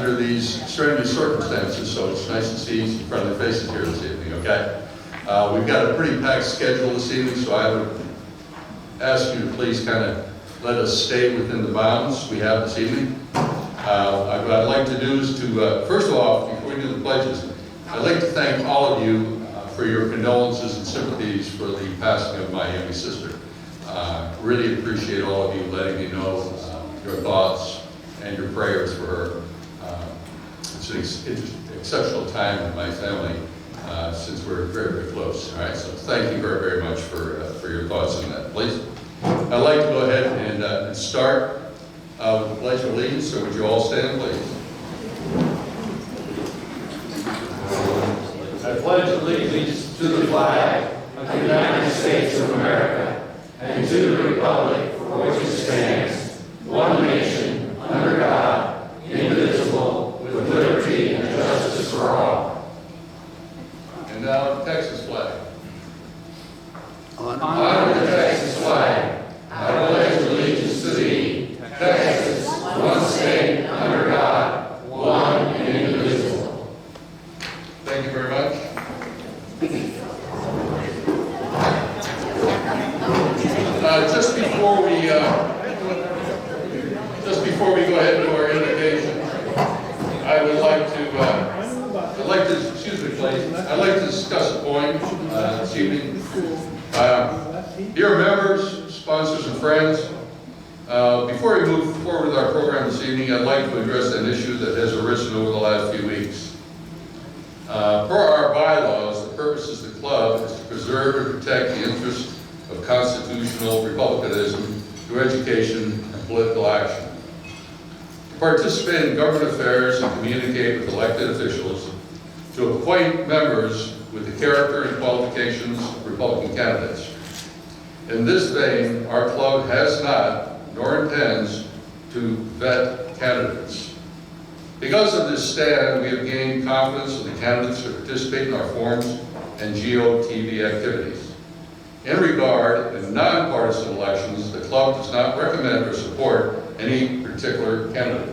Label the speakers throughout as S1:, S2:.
S1: under these strenuous circumstances, so it's nice to see some friendly faces here this evening, okay? We've got a pretty packed schedule this evening, so I would ask you to please kind of let us stay within the bounds we have this evening. What I'd like to do is to, first of all, before we do the pledges, I'd like to thank all of you for your condolences and sympathies for the passing of my young sister. Really appreciate all of you letting me know your thoughts and your prayers for her. It's an exceptional time in my family since we're very, very close. All right, so thank you very, very much for your thoughts on that, please. I'd like to go ahead and start with the Pledge of Allegiance, so would you all stand, please?
S2: I pledge allegiance to the flag of the United States of America and to the republic for which it stands, one nation, under God, indivisible, with liberty and justice for all.
S1: And now the Texas flag.
S2: Honor the Texas flag. I pledge allegiance to thee, Texas, one state, under God, one and indivisible.
S1: Thank you very much. Just before we go ahead and do our invocation, I would like to, excuse me, please. I'd like to discuss a point this evening. Dear members, sponsors, and friends, before we move forward with our program this evening, I'd like to address an issue that has arisen over the last few weeks. Per our bylaws, the purpose of the club is to preserve and protect the interests of constitutional republicanism through education and political action. To participate in government affairs and communicate with elected officials, to acquaint members with the character and qualifications of Republican candidates. In this vein, our club has not, nor intends, to vet candidates. Because of this stand, we have gained confidence in the candidates to participate in our forums and GOTV activities. In regard to nonpartisan elections, the club does not recommend or support any particular candidate.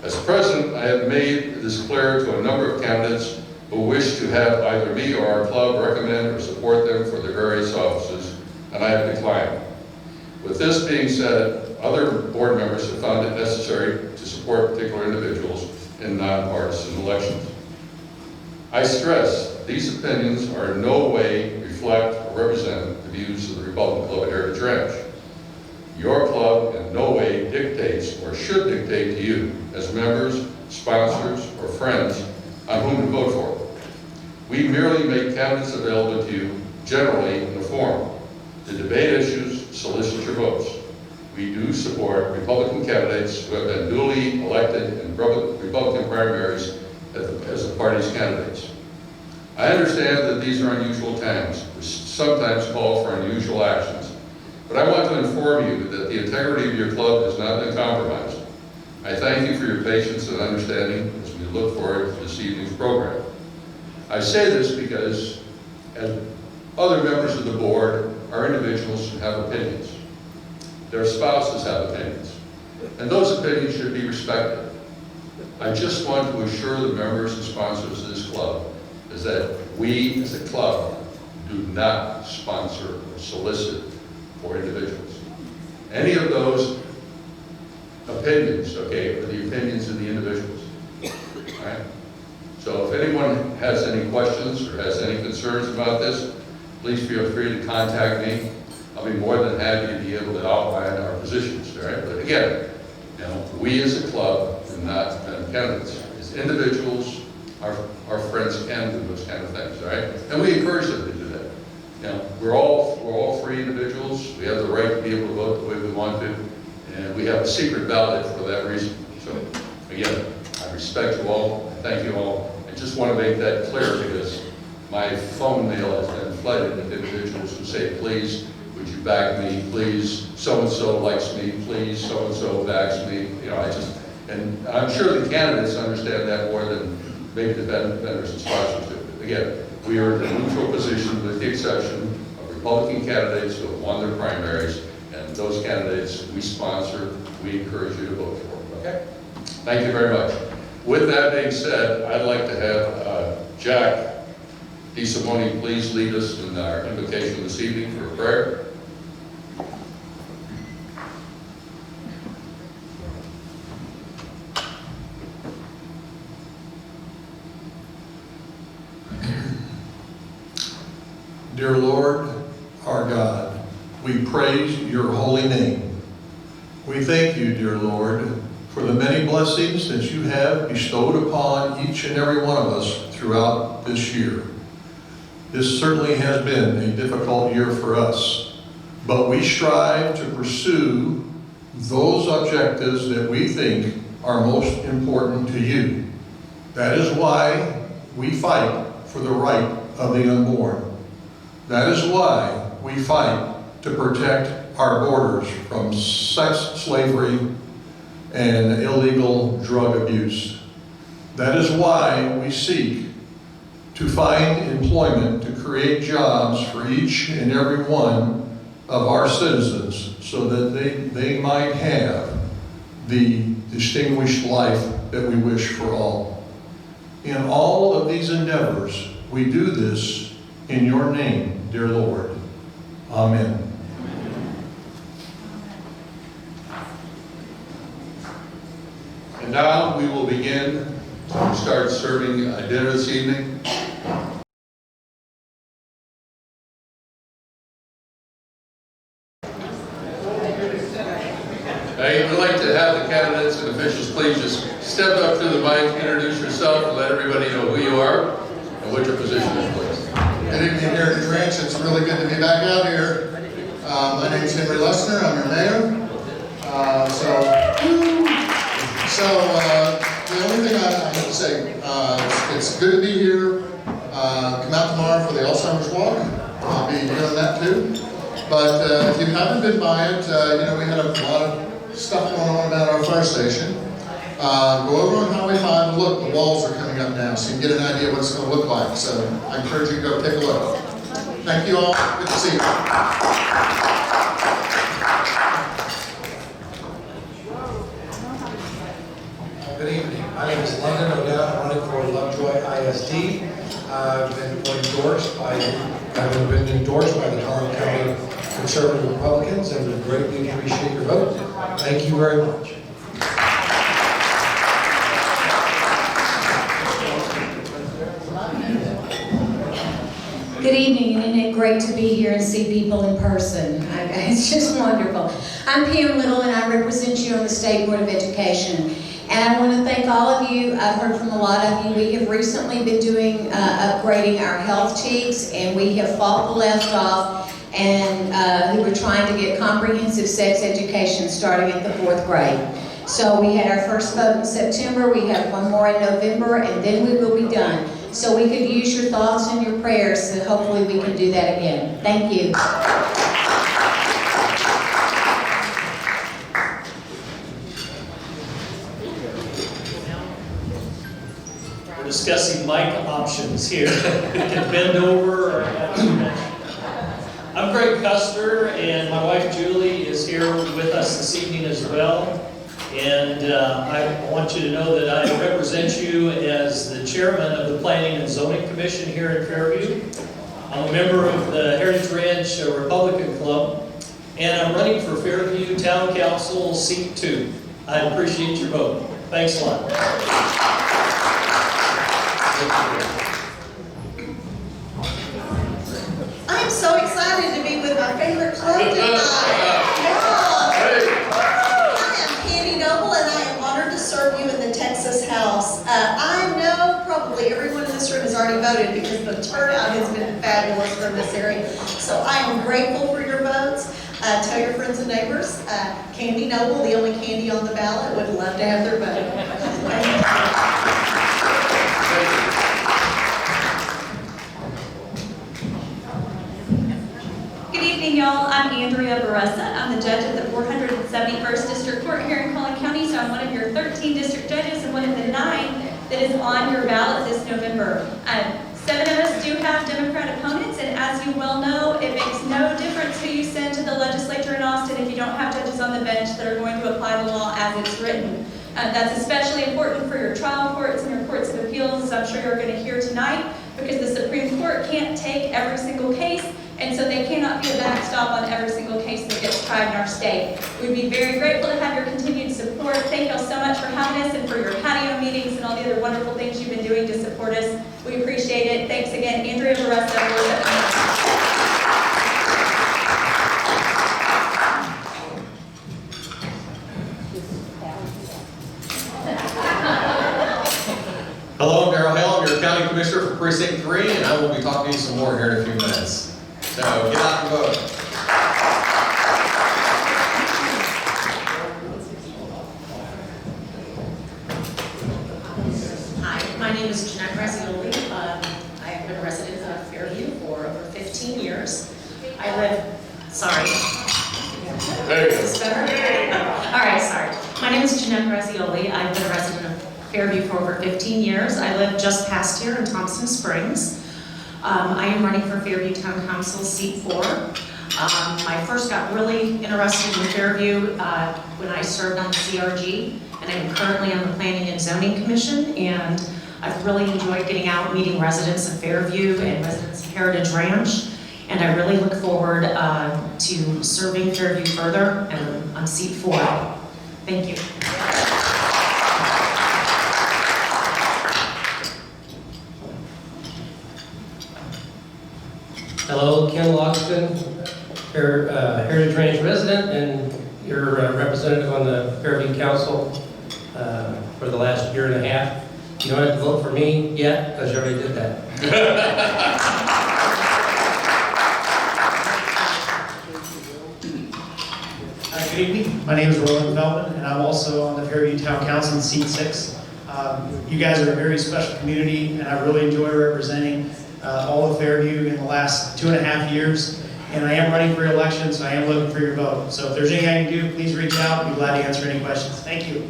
S1: As president, I have made this clear to a number of candidates who wish to have either me or our club recommend or support them for their various offices, and I have declined. With this being said, other board members have found it necessary to support particular individuals in nonpartisan elections. I stress these opinions are in no way reflect or represent the views of the Republican Club at Heritage Ranch. Your club in no way dictates or should dictate to you as members, sponsors, or friends on whom to vote for. We merely make candidates available to you, generally in a forum, to debate issues, solicit your votes. We do support Republican candidates who have been duly elected in Republican primaries as the party's candidates. I understand that these are unusual times, which sometimes call for unusual actions, but I want to inform you that the integrity of your club has not been compromised. I thank you for your patience and understanding as we look forward to this evening's program. I say this because, as other members of the board, are individuals who have opinions. Their spouses have opinions, and those opinions should be respected. I just want to assure the members and sponsors of this club is that we, as a club, do not sponsor or solicit for individuals. Any of those opinions, okay, are the opinions of the individuals. All right? So if anyone has any questions or has any concerns about this, please feel free to contact me. I'll be more than happy to be able to outline our positions, all right? But again, you know, we as a club do not defend candidates. As individuals, our friends can do those kind of things, all right? And we encourage them to do that. You know, we're all free individuals. We have the right to be able to vote the way we want to, and we have a secret ballot for that reason. So again, I respect you all. I thank you all. I just want to make that clear because my phone mail has been flooded with individuals who say, please, would you back me? Please, so-and-so likes me. Please, so-and-so backs me. You know, and I'm sure the candidates understand that more than maybe the vendors and sponsors do. But again, we are in a neutral position with the exception of Republican candidates who have won their primaries, and those candidates we sponsor, we encourage you to vote for, okay? Thank you very much. With that being said, I'd like to have Jack DeSimone please lead us in our invocation this evening for prayer.
S3: Dear Lord, our God, we praise your holy name. We thank you, dear Lord, for the many blessings that you have bestowed upon each and every one of us throughout this year. This certainly has been a difficult year for us, but we strive to pursue those objectives that we think are most important to you. That is why we fight for the right of the unborn. That is why we fight to protect our borders from sex slavery and illegal drug abuse. That is why we seek to find employment to create jobs for each and every one of our citizens so that they might have the distinguished life that we wish for all. In all of these endeavors, we do this in your name, dear Lord. Amen.
S1: And now we will begin to start serving dinner this evening. I'd like to have the candidates and officials please just step up to the mic, introduce yourself, and let everybody know who you are and what your position is, please.
S4: Good evening, Heritage Ranch. It's really good to be back out here. My name is Henry Lessner. I'm your mayor. The only thing I have to say, it's good to be here. Come out tomorrow for the Alzheimer's Walk. I'll be doing that too. But if you haven't been by it, we had a lot of stuff going on about our fire station. Go over on Highway 5 and look. The walls are coming up now, so you can get an idea what it's going to look like. So I encourage you to go take a look. Thank you all. Good to see you.
S5: Good evening. My name is London Odell. I'm running for Lovejoy ISD. I've been endorsed by the Collin County Conservative Republicans, and we greatly appreciate your vote. Thank you very much.
S6: Good evening, and isn't it great to be here and see people in person? It's just wonderful. I'm Pam Little, and I represent you on the State Board of Education. And I want to thank all of you. I've heard from a lot of you. We have recently been doing upgrading our health chiefs, and we have fought the left off, and who were trying to get comprehensive sex education starting at the 4th grade. So we had our first vote in September, we have one more in November, and then we will be done. So we could use your thoughts and your prayers, so hopefully we can do that again. Thank you.
S7: We're discussing mic options here. You can bend over or have to bend. I'm Greg Custer, and my wife Julie is here with us this evening as well. And I want you to know that I represent you as the chairman of the Planning and Zoning Commission here in Fairview. I'm a member of the Heritage Ranch Republican Club, and I'm running for Fairview Town Council Seat 2. I appreciate your vote. Thanks a lot.
S8: I'm so excited to be with my favorite club tonight. Serve you in the Texas House. I know probably everyone in this room has already voted because the turnout has been fabulous from this area. So I am grateful for your votes. Tell your friends and neighbors. Candy Noble, the only candy on the ballot, would love to have their vote.
S9: Good evening, y'all. I'm Andrea Baressa. I'm the judge of the 471st District Court here in Collin County, so I'm one of your 13 district judges and one of the 9 that is on your ballot this November. 7 of us do have Democrat opponents, and as you well know, it makes no difference who you send to the legislature in Austin if you don't have judges on the bench that are going to apply the law as it's written. That's especially important for your trial courts and your courts of appeals, as I'm sure you're going to hear tonight, because the Supreme Court can't take every single case, and so they cannot be a backstop on every single case that gets tried in our state. We'd be very grateful to have your continued support. Thank y'all so much for having us and for your patio meetings and all the other wonderful things you've been doing to support us. We appreciate it. Thanks again, Andrea Baressa.
S10: Hello, I'm Darrell Hale. I'm your County Commissioner for Precinct 3, and I will be talking to you some more here in a few minutes. So get out and vote.
S11: Hi, my name is Jeanette Grazioli. I have been a resident of Fairview for over 15 years. I live, sorry.
S1: There you go.
S11: Is this better? All right, sorry. My name is Jeanette Grazioli. I've been a resident of Fairview for over 15 years. I live just past here in Thompson Springs. I am running for Fairview Town Council, seat 4. I first got really interested in Fairview when I served on the CRG, and I'm currently on the Planning and Zoning Commission, and I've really enjoyed getting out, meeting residents of Fairview and residents of Heritage Ranch, and I really look forward to serving Fairview further, and on seat 4. Thank you.
S12: Hello, Ken Logston, Heritage Ranch resident and your representative on the Fairview Council for the last year and a half. You don't have to vote for me yet, because you already did that.
S13: Good evening. My name is Roland Feldman, and I'm also on the Fairview Town Council in seat 6. You guys are a very special community, and I really enjoy representing all of Fairview in the last 2.5 years. And I am running for election, so I am looking for your vote. So if there's anything I can do, please reach out. I'll be glad to answer any questions. Thank you.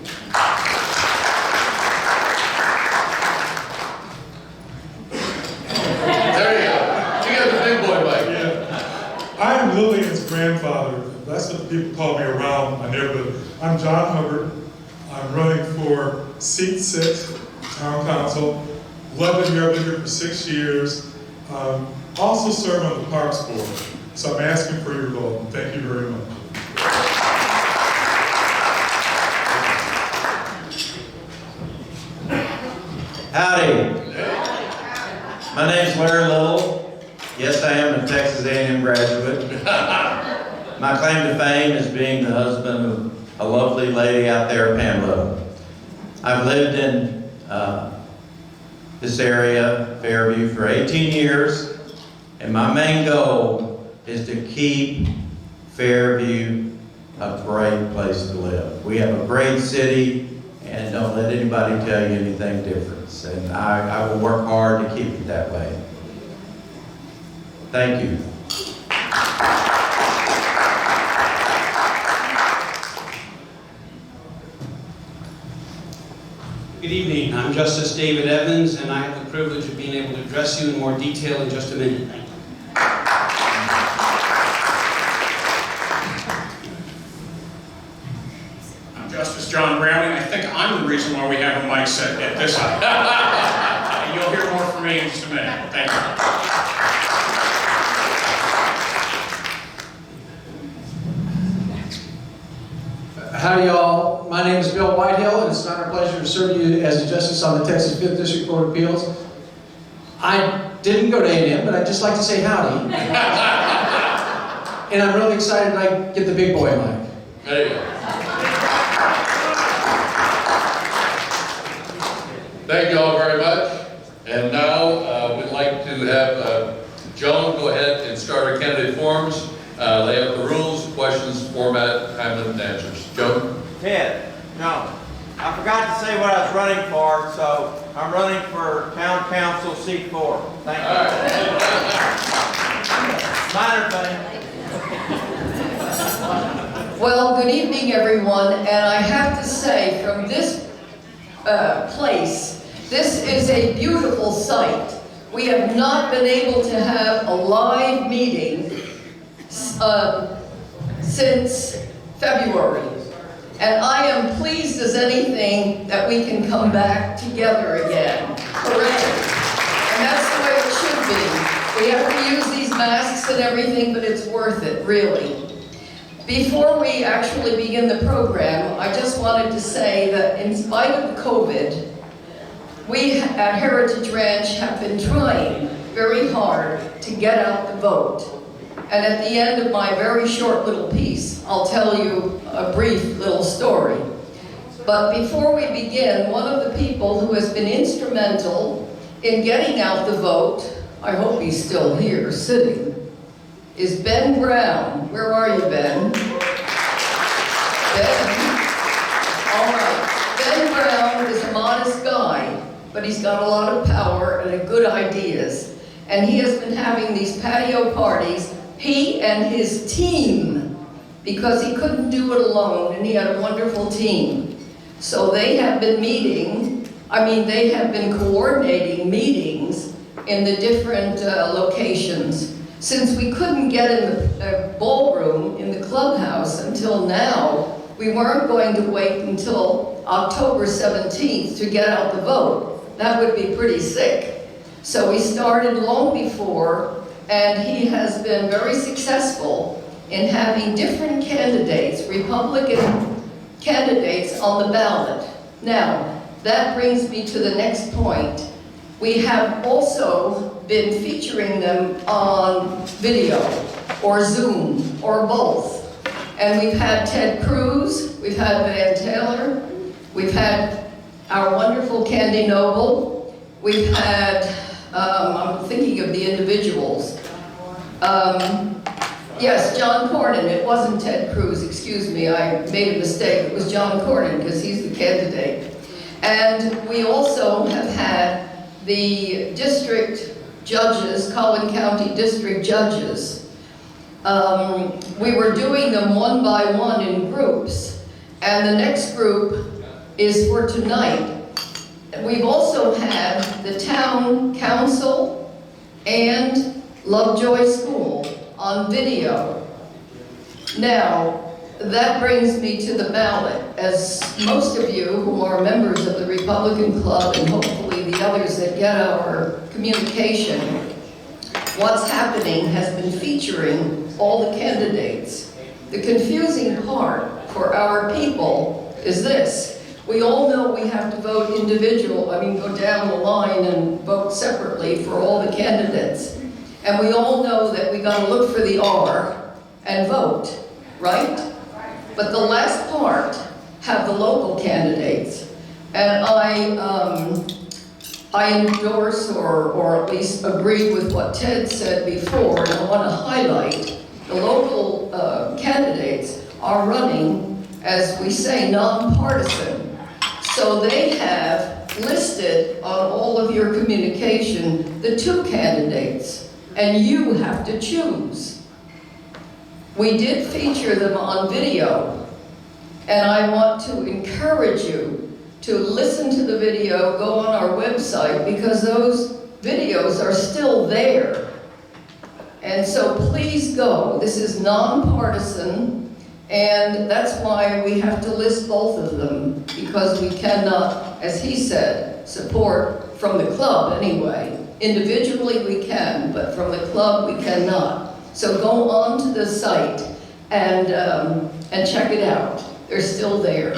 S1: There you go. You got the big boy mic.
S14: Yeah. I am Lillian's grandfather. That's what people call me around my neighborhood. I'm John Hubbard. I'm running for seat 6, Town Council. 11 years, I've been here for 6 years. Also serve on the Parks Board. So I'm asking for your vote. Thank you very much.
S2: Howdy. My name's Larry Little. Yes, I am a Texas A&M graduate. My claim to fame is being the husband of a lovely lady out there, Pamela. I've lived in this area, Fairview, for 18 years, and my main goal is to keep Fairview a great place to live. We have a great city, and don't let anybody tell you anything different. And I will work hard to keep it that way. Thank you.
S15: Good evening. I'm Justice David Evans, and I have the privilege of being able to address you in more detail in just a minute. Thank you.
S16: I'm Justice John Browning. I think I'm the reason why we have a mic set at this side. You'll hear more from me in just a minute. Thank you.
S17: Howdy, y'all. My name is Bill Whitehill, and it's an honor and pleasure to serve you as a justice on the Texas 5th District Court of Appeals. I didn't go to A&M, but I'd just like to say howdy. And I'm really excited I get the big boy mic.
S1: There you go. Thank you all very much. And now we'd like to have Joan go ahead and start our candidate forums, lay out the rules, questions, format, time and answers. Joan?
S2: Ted, no. I forgot to say what I was running for, so I'm running for Town Council seat 4. Thank you. All right. Minor thing.
S18: Well, good evening, everyone, and I have to say, from this place, this is a beautiful site. We have not been able to have a live meeting since February. And I am pleased as anything that we can come back together again. Hooray. And that's the way it should be. We have to use these masks and everything, but it's worth it, really. Before we actually begin the program, I just wanted to say that in spite of COVID, we at Heritage Ranch have been trying very hard to get out the vote. And at the end of my very short little piece, I'll tell you a brief little story. But before we begin, one of the people who has been instrumental in getting out the vote, I hope he's still here, sitting, is Ben Brown. Where are you, Ben? Ben? All right. Ben Brown is a modest guy, but he's got a lot of power and good ideas. And he has been having these patio parties, he and his team, because he couldn't do it alone, and he had a wonderful team. So they have been they have been coordinating meetings in the different locations. Since we couldn't get in the ballroom in the clubhouse until now, we weren't going to wait until October 17th to get out the vote. That would be pretty sick. So we started long before, and he has been very successful in having different candidates, Republican candidates, on the ballot. Now, that brings me to the next point. We have also been featuring them on video, or Zoom, or both. And we've had Ted Cruz, we've had Van Taylor, we've had our wonderful Candy Noble, we've had, I'm thinking of the individuals. Yes, John Cornyn. It wasn't Ted Cruz, excuse me, I made a mistake. It was John Cornyn, because he's the candidate. And we also have had the district judges, Collin County district judges. We were doing them one by one in groups, and the next group is for tonight. We've also had the town council and Lovejoy School on video. Now, that brings me to the ballot. As most of you who are members of the Republican Club, and hopefully the others that get our communication, what's happening has been featuring all the candidates. The confusing part for our people is this. We all know we have to vote go down the line and vote separately for all the candidates. And we all know that we gotta look for the R and vote, right? But the last part have the local candidates. And I endorse or at least agree with what Ted said before, and I wanna highlight the local candidates are running, as we say, nonpartisan. So they have listed on all of your communication the two candidates, and you have to choose. We did feature them on video, and I want to encourage you to listen to the video, go on our website, because those videos are still there. And so please go. This is nonpartisan. And that's why we have to list both of them, because we cannot, as he said, support from the club anyway. Individually we can, but from the club we cannot. So go on to the site and check it out. They're still there.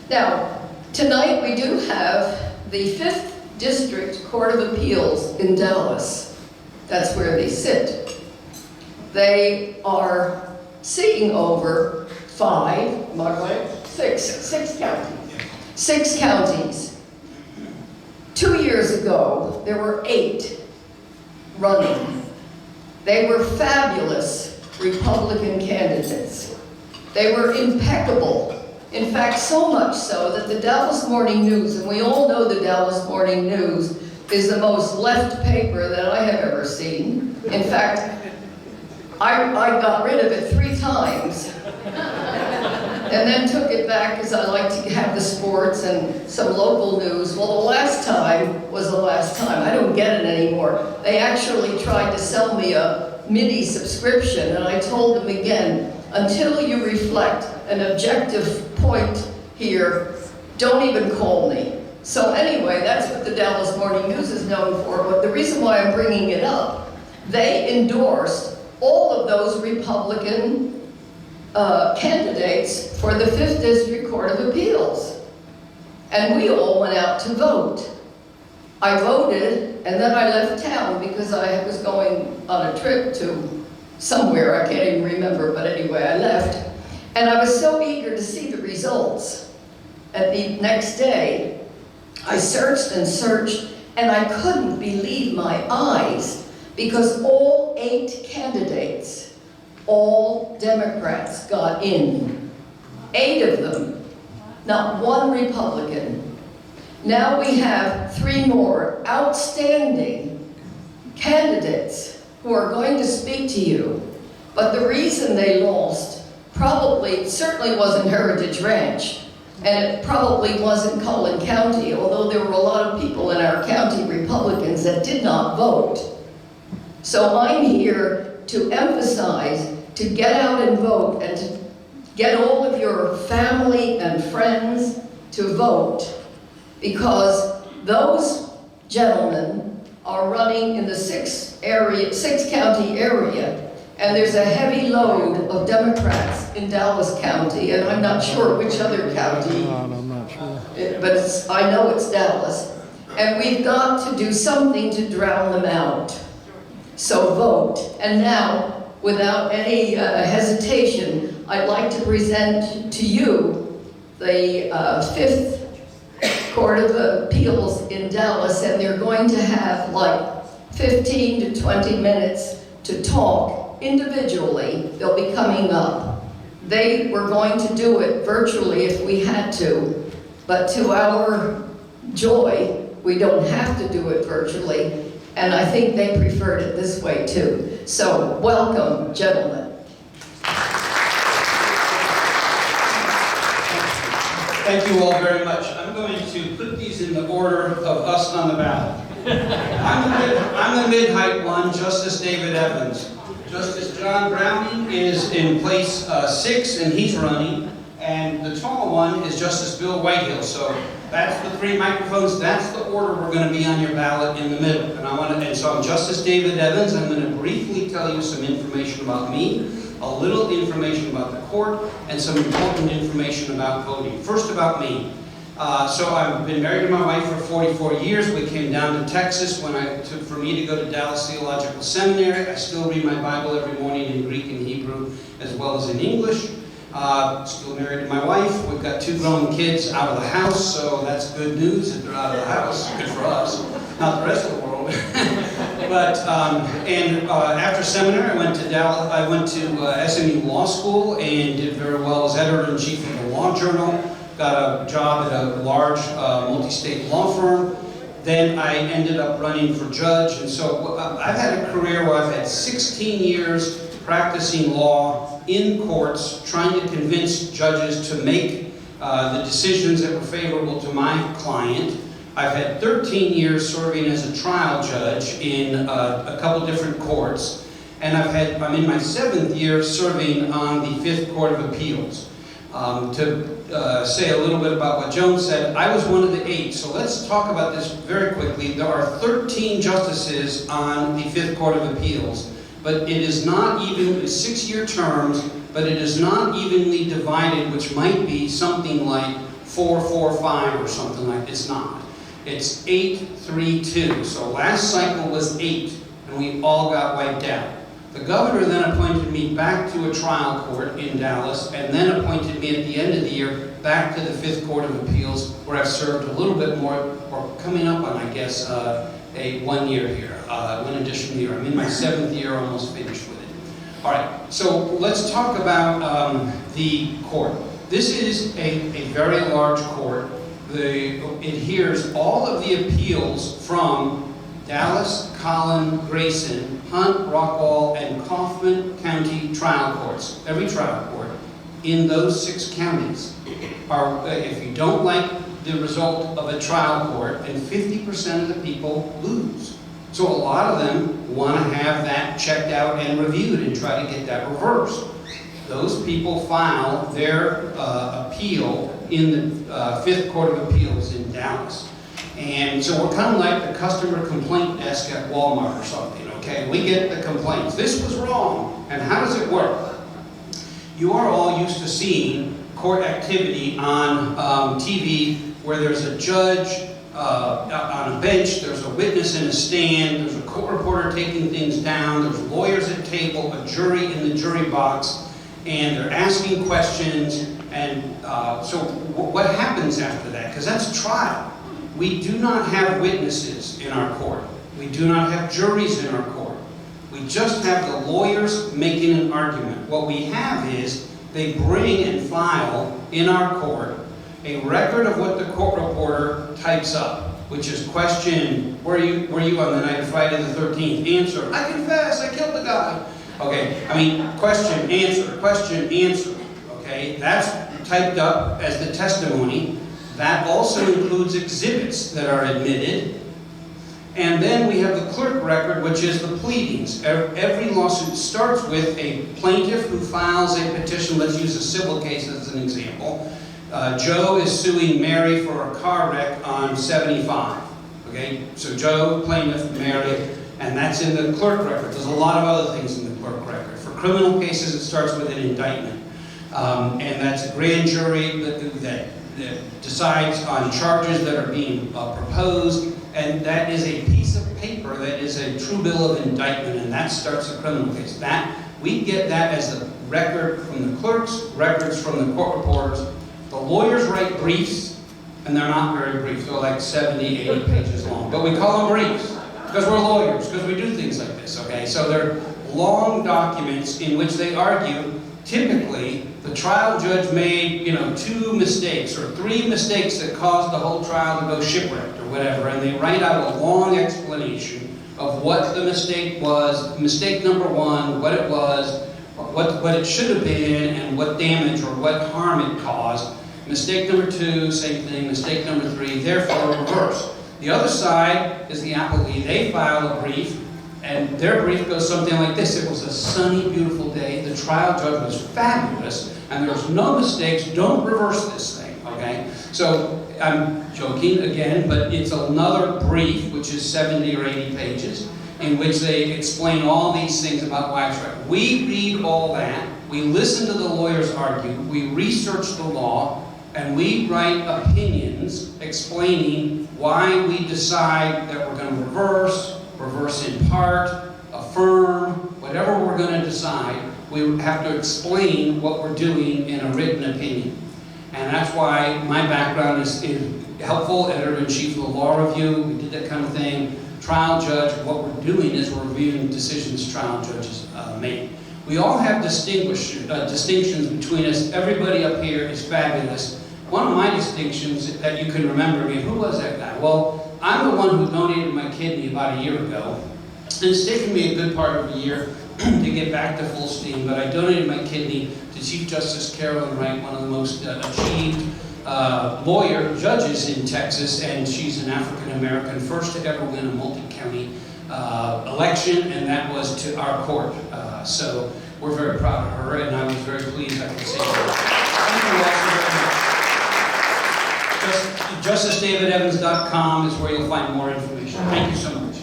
S18: Now, tonight we do have the 5th District Court of Appeals in Dallas. That's where they sit. They are seeing over 6 counties. 2 years ago, there were 8 running. They were fabulous Republican candidates. They were impeccable. In fact, so much so that the Dallas Morning News, and we all know the Dallas Morning News is the most left paper that I have ever seen. In fact, I got rid of it 3 times and then took it back because I like to have the sports and some local news. Well, the last time was the last time. I don't get it anymore. They actually tried to sell me a mini subscription, and I told them again, until you reflect an objective point here, don't even call me. So anyway, that's what the Dallas Morning News is known for. But the reason why I'm bringing it up, they endorsed all of those Republican candidates for the 5th District Court of Appeals. And we all went out to vote. I voted, and then I left town because I was going on a trip to somewhere, I can't even remember, but anyway, I left. And I was so eager to see the results. And the next day, I searched and searched, and I couldn't believe my eyes, because all 8 candidates, all Democrats got in. 8 of them, not one Republican. Now we have 3 more outstanding candidates who are going to speak to you. But the reason they lost certainly wasn't Heritage Ranch. And it probably wasn't Cullen County, although there were a lot of people in our county, Republicans, that did not vote. So I'm here to emphasize to get out and vote and to get all of your family and friends to vote, because those gentlemen are running in the 6-county area, and there's a heavy load of Democrats in Dallas County, and I'm not sure which other county, but I know it's Dallas. And we've got to do something to drown them out. So vote. And now, without any hesitation, I'd like to present to you the 5th Court of Appeals in Dallas, and they're going to have like 15 to 20 minutes to talk individually. They'll be coming up. They were going to do it virtually if we had to, but to our joy, we don't have to do it virtually, and I think they preferred it this way too. So, welcome, gentlemen.
S15: Thank you all very much. I'm going to put these in the order of us on the ballot. I'm the mid-height one, Justice David Evans. Justice John Browning is in place 6, and he's running. And the tall one is Justice Bill Whitehill. So that's the 3 microphones. That's the order we're going to be on your ballot in the middle. And so I'm Justice David Evans. I'm going to briefly tell you some information about me, a little information about the court, and some important information about voting. First, about me. So I've been married to my wife for 44 years. We came down to Texas for me to go to Dallas Theological Seminary. I still read my Bible every morning in Greek and Hebrew, as well as in English. Still married to my wife. We've got 2 grown kids out of the house, so that's good news that they're out of the house. Good for us, not the rest of the world. But after seminary, I went to Dallas. I went to SMU Law School and did very well as editor-in-chief of the Law Journal. Got a job at a large multi-state law firm. Then I ended up running for judge, and so I've had a career where I've had 16 years practicing law in courts, trying to convince judges to make the decisions that were favorable to my client. I've had 13 years serving as a trial judge in a couple different courts, and I'm in my 7th year serving on the 5th Court of Appeals. To say a little bit about what Joan said, I was one of the 8, so let's talk about this very quickly. There are 13 justices on the 5th Court of Appeals, but it is not even 6-year terms, but it is not evenly divided, which might be something like 4-4-5 or something like that. It's not. It's 8-3-2. So last cycle was 8, and we all got wiped out. The governor then appointed me back to a trial court in Dallas, and then appointed me at the end of the year back to the 5th Court of Appeals, where I've served a little bit more, or coming up on, I guess, a 1 year here, 1 additional year. I'm in my 7th year, almost finished with it. All right, so let's talk about the court. This is a very large court. It hears all of the appeals from Dallas, Collin, Grayson, Hunt, Rockwall, and Kaufman County trial courts, every trial court in those 6 counties. If you don't like the result of a trial court, and 50% of the people lose. So a lot of them want to have that checked out and reviewed and try to get that reversed. those people file their appeal in the Fifth Court of Appeals in Dallas. And so we're kind of like the customer complaint desk at Walmart or something, okay? We get the complaints. This was wrong. And how does it work? You are all used to seeing court activity on TV where there's a judge on a bench, there's a witness in a stand, there's a court reporter taking things down, there's lawyers at table, a jury in the jury box, and they're asking questions. And so what happens after that? Because that's trial. We do not have witnesses in our court. We do not have juries in our court. We just have the lawyers making an argument. What we have is they bring and file in our court a record of what the court reporter types up, which is question, were you on the night of Friday the 13th? Answer, I confess, I killed the guy. Okay, I mean, question, answer, okay? That's typed up as the testimony. That also includes exhibits that are admitted. And then we have the clerk record, which is the pleadings. Every lawsuit starts with a plaintiff who files a petition. Let's use a civil case as an example. Joe is suing Mary for a car wreck on 75. Okay, so Joe, plaintiff, Mary, and that's in the clerk record. There's a lot of other things in the clerk record. For criminal cases, it starts with an indictment. And that's a grand jury that decides on charges that are being proposed, and that is a piece of paper that is a true bill of indictment, and that starts a criminal case. We get that as the record from the clerks, records from the court reporters. The lawyers write briefs, and they're not very brief. They're like 70, 80 pages long, but we call them briefs because we're lawyers, because we do things like this, okay? So they're long documents in which they argue. Typically, the trial judge made, 2 mistakes or 3 mistakes that caused the whole trial to go shipwrecked or whatever, and they write out a long explanation of what the mistake was, mistake number 1, what it was, what it should have been, and what damage or what harm it caused. Mistake number 2, same thing. Mistake number 3, therefore reverse. The other side is the appellee. They file a brief, and their brief goes something like this. It was a sunny, beautiful day. The trial judge was fabulous, and there was no mistakes. Don't reverse this thing, okay? So I'm joking again, but it's another brief, which is 70 or 80 pages, in which they explain all these things about why it's right. We read all that. We listen to the lawyers argue. We research the law, and we write opinions explaining why we decide that we're going to reverse in part, affirm, whatever we're going to decide. We have to explain what we're doing in a written opinion. And that's why my background is helpful, editor-in-chief of the Law Review. We did that kind of thing. Trial judge, what we're doing is we're reviewing decisions trial judges make. We all have distinctions between us. Everybody up here is fabulous. One of my distinctions that you can remember me, who was that guy? Well, I'm the one who donated my kidney about a year ago. And it's taken me a good part of a year to get back to full steam, but I donated my kidney to Chief Justice Carolyn Wright, one of the most achieved judges in Texas, and she's an African-American, first to ever win a multi-county election, and that was to our court. So we're very proud of her, and I was very pleased I could say that. Thank you all so very much. JusticeDavidEvans.com is where you'll find more information. Thank you so much.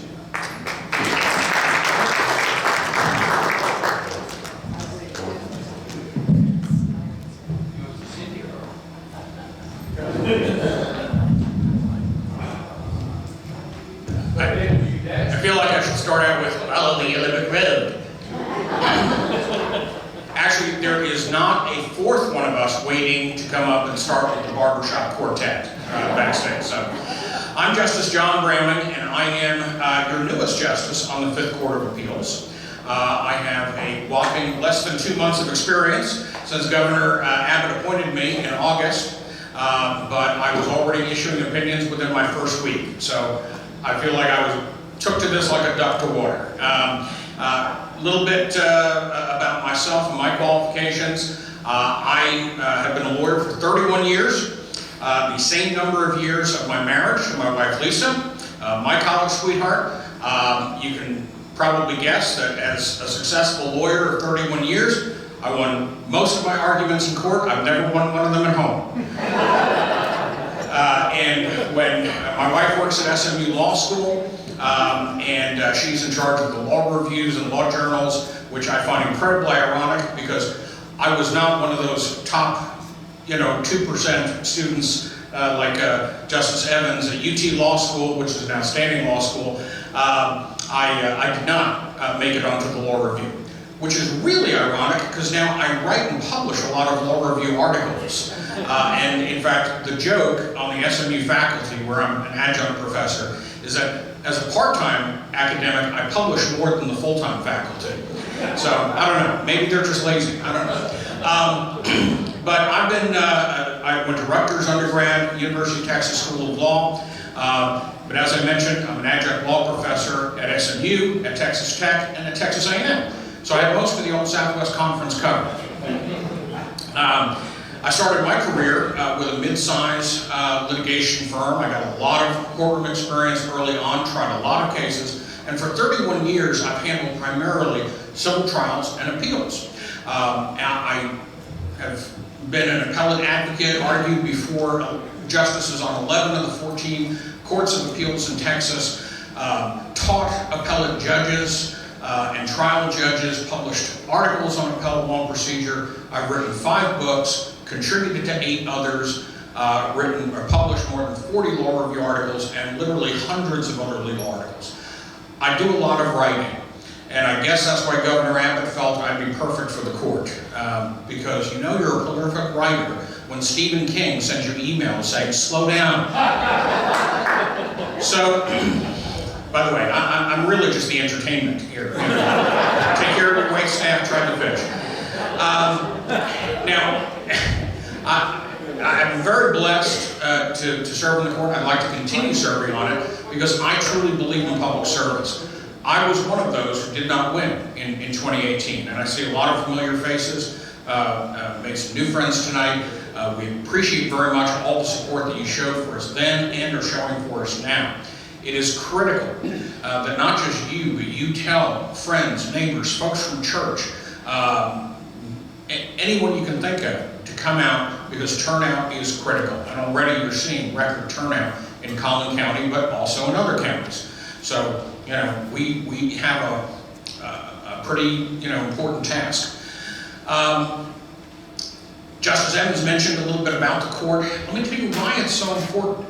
S16: I feel like I should start out with follow the Olympic Road. Actually, there is not a fourth one of us waiting to come up and start with the barbershop quartet backstage. So, I'm Justice John Bramman, and I am your newest justice on the Fifth Court of Appeals. I have a whopping less than 2 months of experience since Governor Abbott appointed me in August, but I was already issuing opinions within my first week. So, I feel like I took to this like a duck to water. A little bit about myself and my qualifications. I have been a lawyer for 31 years, the same number of years of my marriage to my wife Lisa, my college sweetheart. You can probably guess that as a successful lawyer of 31 years, I won most of my arguments in court. I've never won one of them at home. And when my wife works at SMU Law School, and she's in charge of the law reviews and law journals, which I find incredibly ironic because I was not one of those top, 2% students like Justice Evans at UT Law School, which is an outstanding law school. I did not make it onto the law review, which is really ironic because now I write and publish a lot of law review articles. And in fact, the joke on the SMU faculty, where I'm an adjunct professor, is that as a part-time academic, I publish more than the full-time faculty. So, I don't know, maybe they're just lazy, I don't know. But I've been, I went to Rutgers undergrad, University of Texas School of Law. But as I mentioned, I'm an adjunct law professor at SMU, at Texas Tech, and at Texas A&M. So I have most of the old Southwest Conference covered. I started my career with a mid-size litigation firm. I got a lot of courtroom experience early on, tried a lot of cases, and for 31 years I've handled primarily civil trials and appeals. I have been an appellate advocate, argued before justices on 11 of the 14 courts of appeals in Texas, taught appellate judges and trial judges, published articles on appellate law procedure. I've written 5 books, contributed to 8 others, written or published more than 40 law review articles, and literally hundreds of other legal articles. I do a lot of writing, and I guess that's why Governor Abbott felt I'd be perfect for the court, because you're a prolific writer when Stephen King sends you emails saying, slow down. So, by the way, I'm really just the entertainment here. Take care of your wait staff, try to fish. Now, I'm very blessed to serve in the court. I'd like to continue serving on it because I truly believe in public service. I was one of those who did not win in 2018, and I see a lot of familiar faces, made some new friends tonight. We appreciate very much all the support that you showed for us then and are showing for us now. It is critical that not just you, but you tell friends, neighbors, folks from church, anyone you can think of to come out, because turnout is critical. And already you're seeing record turnout in Collin County, but also in other counties. So, we have a pretty, important task. Justice Evans mentioned a little bit about the court. Let me tell you why it's so important.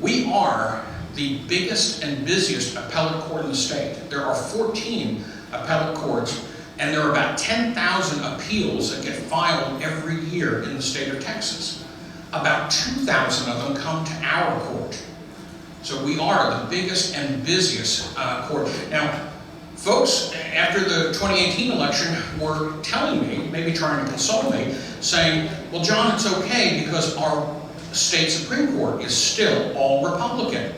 S16: We are the biggest and busiest appellate court in the state. There are 14 appellate courts, and there are about 10,000 appeals that get filed every year in the state of Texas. About 2,000 of them come to our court. So we are the biggest and busiest court. Now, folks, after the 2018 election, were telling me, maybe trying to console me, saying, well, John, it's okay because our state Supreme Court is still all Republican.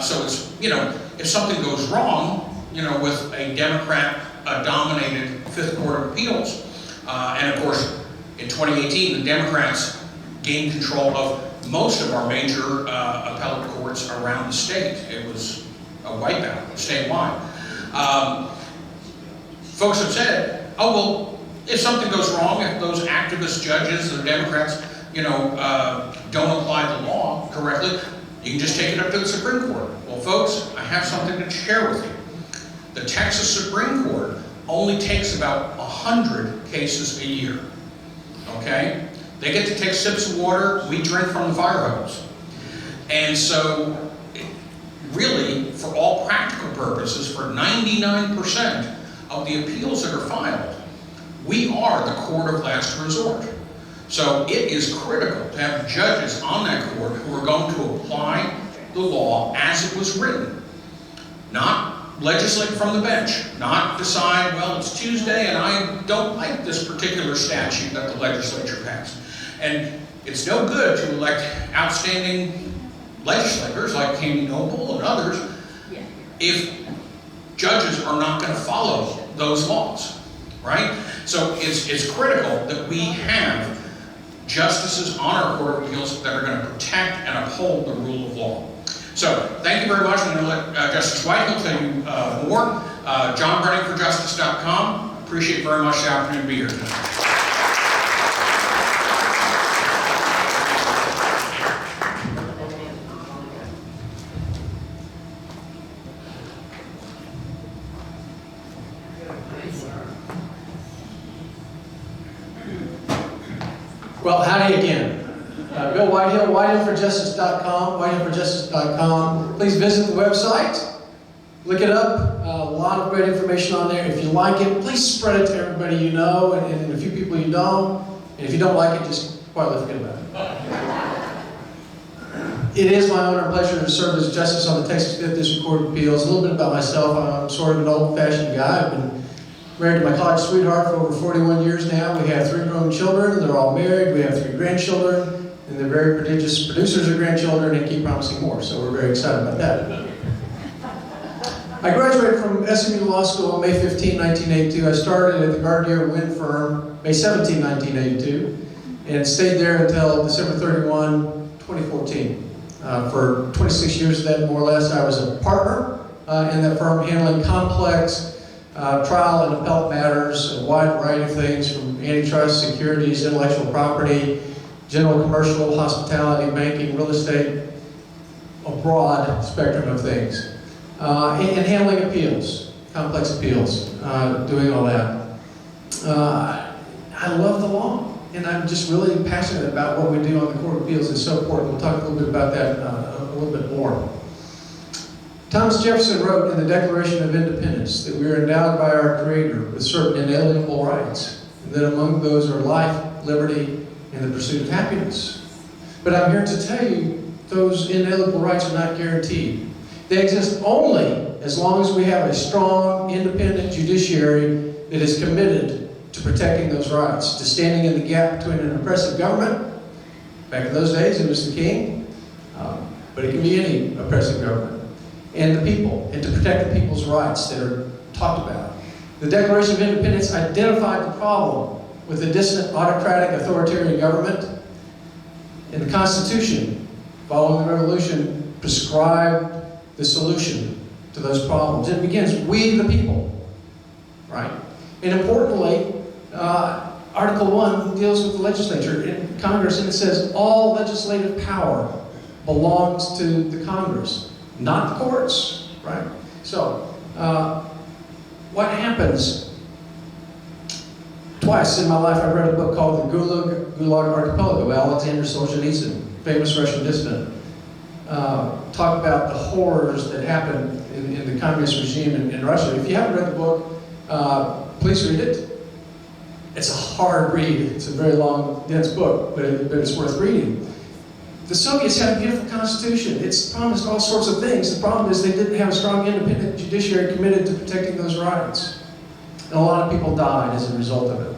S16: So it's, if something goes wrong, with a Democrat-dominated Fifth Court of Appeals, and of course, in 2018, the Democrats gained control of most of our major appellate courts around the state. It was a wipeout statewide. Folks have said, oh, well, if something goes wrong, if those activist judges, the Democrats, don't apply the law correctly, you can just take it up to the Supreme Court. Well, folks, I have something to share with you. The Texas Supreme Court only takes about 100 cases a year, okay? They get to take sips of water, we drink from the fire hose. And so, really, for all practical purposes, for 99% of the appeals that are filed, we are the court of last resort. So it is critical to have judges on that court who are going to apply the law as it was written. Not legislate from the bench, not decide, well, it's Tuesday and I don't like this particular statute that the legislature passed. And it's no good to elect outstanding legislators like Candy Noble and others if judges are not going to follow those laws, right? So it's critical that we have justices on our Court of Appeals that are going to protect and uphold the rule of law. So, thank you very much. I'm going to let Justice Whitehill tell you more. JohnBrenningforJustice.com. Appreciate very much the opportunity to be here tonight.
S17: Well, howdy again. Bill Whitehill, whitehillforjustice.com, whitehillforjustice.com. Please visit the website. Look it up. A lot of great information on there. If you like it, please spread it to everybody you know and a few people you don't. And if you don't like it, just quietly forget about it. It is my honor and pleasure to serve as justice on the Texas 5th District Court of Appeals. A little bit about myself. I'm sort of an old-fashioned guy. I've been married to my college sweetheart for over 41 years now. We have 3 grown children. They're all married. We have 3 grandchildren. And they're very prodigious producers of grandchildren and keep promising more. So we're very excited about that. I graduated from SMU Law School on May 15, 1982. I started at the Gardner Wynn firm May 17, 1982, and stayed there until December 31, 2014. For 26 years of that, more or less, I was a partner in that firm, handling complex trial and appellate matters, a wide variety of things from antitrust, securities, intellectual property, general commercial, hospitality, banking, real estate, a broad spectrum of things. And handling appeals, complex appeals, doing all that. I love the law, and I'm just really passionate about what we do on the Court of Appeals. It's so important. We'll talk a little bit about that a little bit more. Thomas Jefferson wrote in the Declaration of Independence that we are endowed by our Creator with certain inalienable rights, and that among those are life, liberty, and the pursuit of happiness. But I'm here to tell you those inalienable rights are not guaranteed. They exist only as long as we have a strong, independent judiciary that is committed to protecting those rights, to standing in the gap between an oppressive government. Back in those days, it was the king, but it can be any oppressive government, and the people, and to protect the people's rights that are talked about. The Declaration of Independence identified the problem with the distant, autocratic, authoritarian government, and the Constitution, following the Revolution, prescribed the solution to those problems. It begins, we the people, right? And importantly, Article 1 deals with the legislature in Congress, and it says all legislative power belongs to the Congress, not the courts, right? So, what happens? Twice in my life I read a book called The Gulag Archipelago by Alexander Solzhenitsyn, famous Russian dissident. Talk about the horrors that happened in the communist regime in Russia. If you haven't read the book, please read it. It's a hard read. It's a very long, dense book, but it's worth reading. The Soviets had a beautiful constitution. It's promised all sorts of things. The problem is they didn't have a strong, independent judiciary committed to protecting those rights. And a lot of people died as a result of it.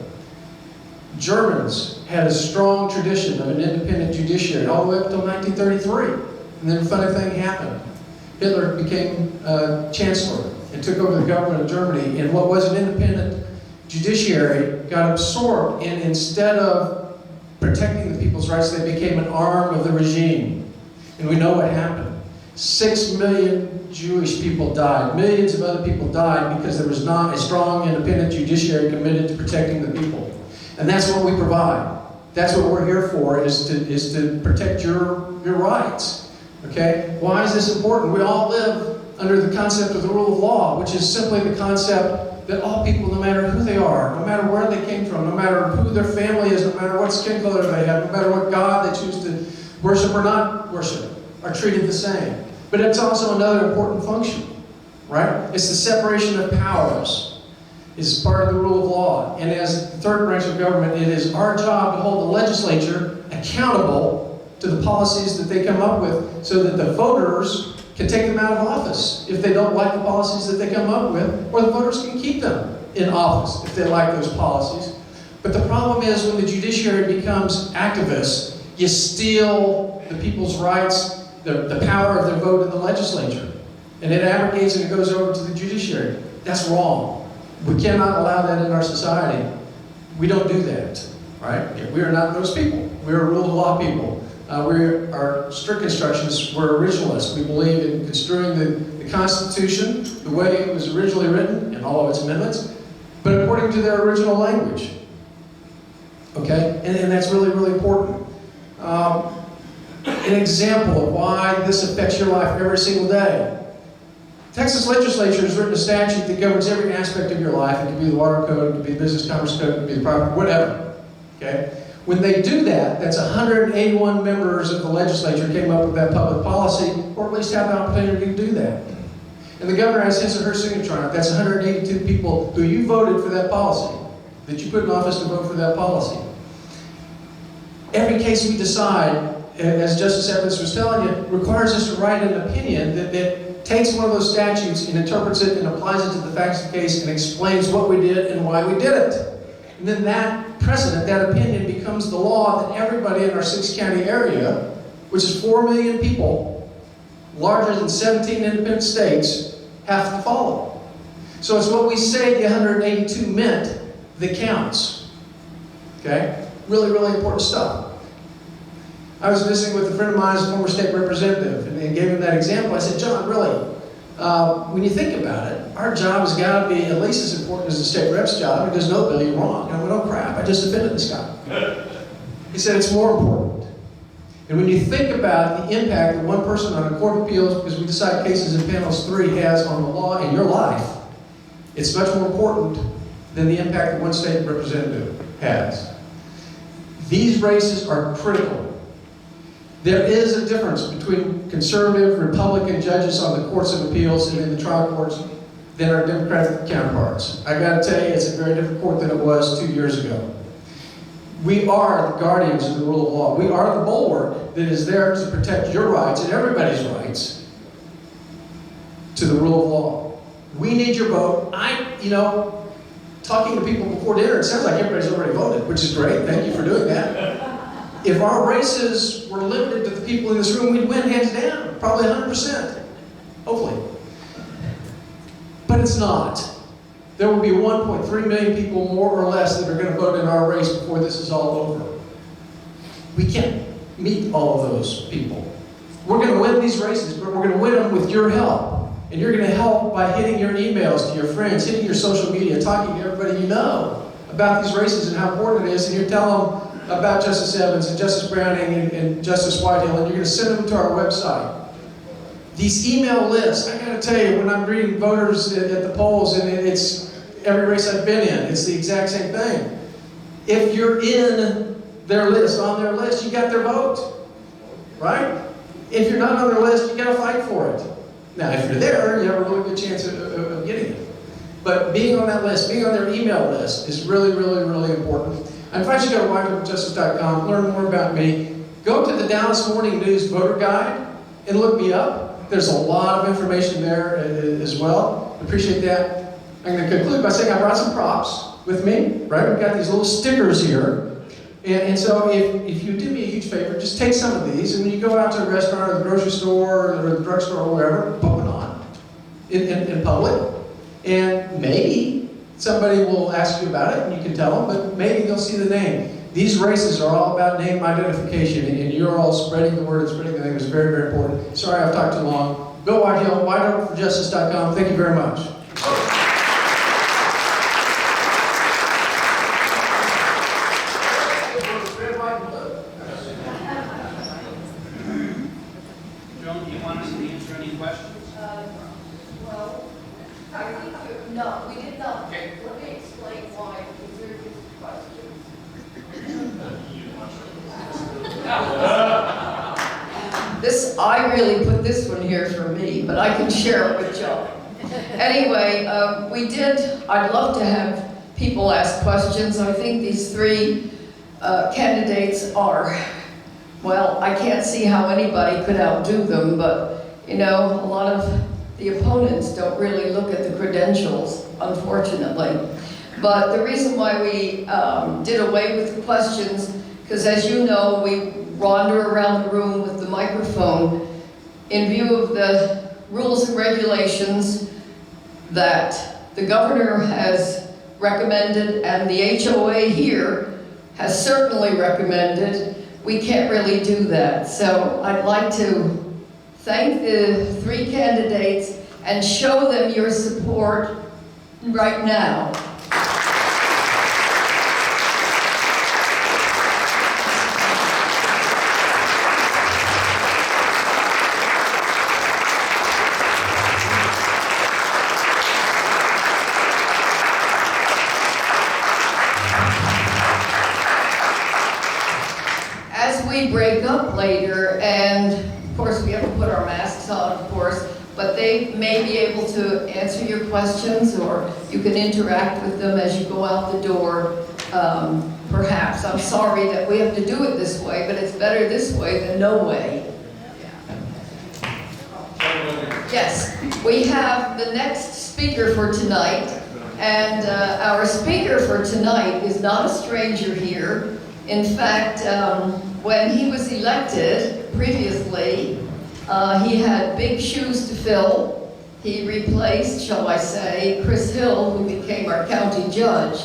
S17: Germans had a strong tradition of an independent judiciary all the way up until 1933. And then a funny thing happened. Hitler became chancellor and took over the government of Germany, and what was an independent judiciary got absorbed, and instead of protecting the people's rights, they became an arm of the regime. And we know what happened. 6 million Jewish people died. Millions of other people died because there was not a strong, independent judiciary committed to protecting the people. And that's what we provide. That's what we're here for, is to protect your rights. Okay? Why is this important? We all live under the concept of the rule of law, which is simply the concept that all people, no matter who they are, no matter where they came from, no matter who their family is, no matter what skin color they have, no matter what God they choose to worship or not worship, are treated the same. But it's also another important function, right? It's the separation of powers. It's part of the rule of law. And as the third branch of government, it is our job to hold the legislature accountable to the policies that they come up with, so that the voters can take them out of office if they don't like the policies that they come up with, or the voters can keep them in office if they like those policies. But the problem is when the judiciary becomes activists, you steal the people's rights, the power of their vote in the legislature, and it abrogates and it goes over to the judiciary. That's wrong. We cannot allow that in our society. We don't do that, right? We are not those people. We are rule of law people. Our strict instructions, we're originalists. We believe in construing the Constitution the way it was originally written and all of its amendments, but according to their original language. Okay? And that's really, really important. An example of why this affects your life every single day. Texas legislature has written a statute that governs every aspect of your life. It could be the water code, it could be the business commerce code, it could be the property, whatever. Okay? When they do that, that's 181 members of the legislature came up with that public policy, or at least have the opportunity to do that. And the governor has his or her signature on it. That's 182 people who you voted for that policy, that you put in office to vote for that policy. Every case we decide, as Justice Evans was telling you, requires us to write an opinion that takes one of those statutes and interprets it and applies it to the facts of the case and explains what we did and why we did it. And then that precedent, that opinion, becomes the law that everybody in our 6-county area, which is 4 million people, larger than 17 independent states, have to follow. So it's what we say the 182 meant that counts. Okay? Really, really important stuff. I was visiting with a friend of mine as a former state representative, and they gave him that example. I said, John, really, when you think about it, our job has got to be at least as important as the state rep's job, because no, Bill, you're wrong. And I went, oh crap, I just offended this guy. He said, it's more important. And when you think about the impact that one person on a court of appeals, because we decide cases in panels 3, has on the law in your life, it's much more important than the impact that one state representative has. These races are critical. There is a difference between conservative, Republican judges on the courts of appeals and in the trial courts than our Democratic counterparts. I got to tell you, it's a very different court than it was 2 years ago. We are the guardians of the rule of law. We are the bulwark that is there to protect your rights and everybody's rights to the rule of law. We need your vote. Talking to people before dinner, it sounds like everybody's already voted, which is great. Thank you for doing that. If our races were limited to the people in this room, we'd win hands down, probably 100%, hopefully. But it's not. There will be 1.3 million people, more or less, that are going to vote in our race before this is all over. We can't meet all of those people. We're going to win these races, but we're going to win them with your help. And you're going to help by hitting your emails to your friends, hitting your social media, talking to everybody you know about these races and how important it is, and you tell them about Justice Evans and Justice Browning and Justice Whitehill, and you're going to send them to our website. These email lists, I got to tell you, when I'm reading voters at the polls, and it's every race I've been in, it's the exact same thing. If you're in their list, on their list, you got their vote, right? If you're not on their list, you got to fight for it. Now, if you're there, you have a really good chance of getting it. But being on that list, being on their email list is really, really, really important. I invite you to go to whitehopejustice.com, learn more about me. Go to the Dallas Morning News Voter Guide and look me up. There's a lot of information there as well. Appreciate that. I'm going to conclude by saying I brought some props with me, right? We've got these little stickers here. And so if you do me a huge favor, just take some of these, and when you go out to a restaurant or the grocery store or the drugstore or wherever, put one on in public. And maybe somebody will ask you about it, and you can tell them, but maybe they'll see the name. These races are all about name identification, and you're all spreading the word and spreading the name. It's very, very important. Sorry I've talked too long. Bill Whitehill, whitehopeforjustice.com. Thank you very much.
S15: Joan, do you want us to answer any questions?
S18: Well, I think no, we did not. Okay. Let me explain why these are just questions. This, I really put this one here for me, but I can share it with Joe. Anyway, I'd love to have people ask questions. I think these 3 candidates are, well, I can't see how anybody could outdo them, but, a lot of the opponents don't really look at the credentials, unfortunately. But the reason why we did away with the questions, because as you know, we wander around the room with the microphone in view of the rules and regulations that the governor has recommended and the HOA here has certainly recommended. We can't really do that. So I'd like to thank the 3 candidates and show them your support right now. as we break up later, and of course we have to put our masks on, of course, but they may be able to answer your questions, or you can interact with them as you go out the door. Perhaps. I'm sorry that we have to do it this way, but it's better this way than no way. Yes, we have the next speaker for tonight, and our speaker for tonight is not a stranger here. In fact, when he was elected previously, he had big shoes to fill. He replaced, shall I say, Chris Hill, who became our county judge.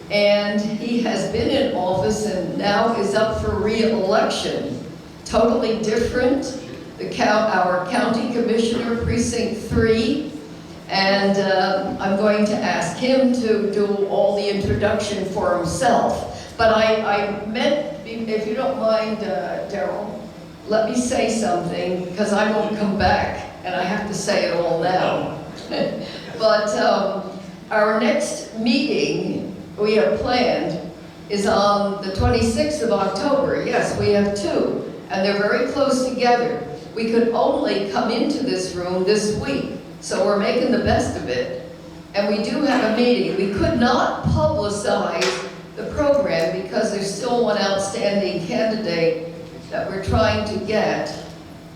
S18: And he has been in office and now is up for re-election. Totally different. Our county commissioner, precinct 3. And I'm going to ask him to do all the introduction for himself. But I meant, if you don't mind, Daryl, let me say something, because I won't come back, and I have to say it all now. But our next meeting we have planned is on the 26th of October. Yes, we have 2, and they're very close together. We could only come into this room this week, so we're making the best of it. And we do have a meeting. We could not publicize the program because there's still one outstanding candidate that we're trying to get.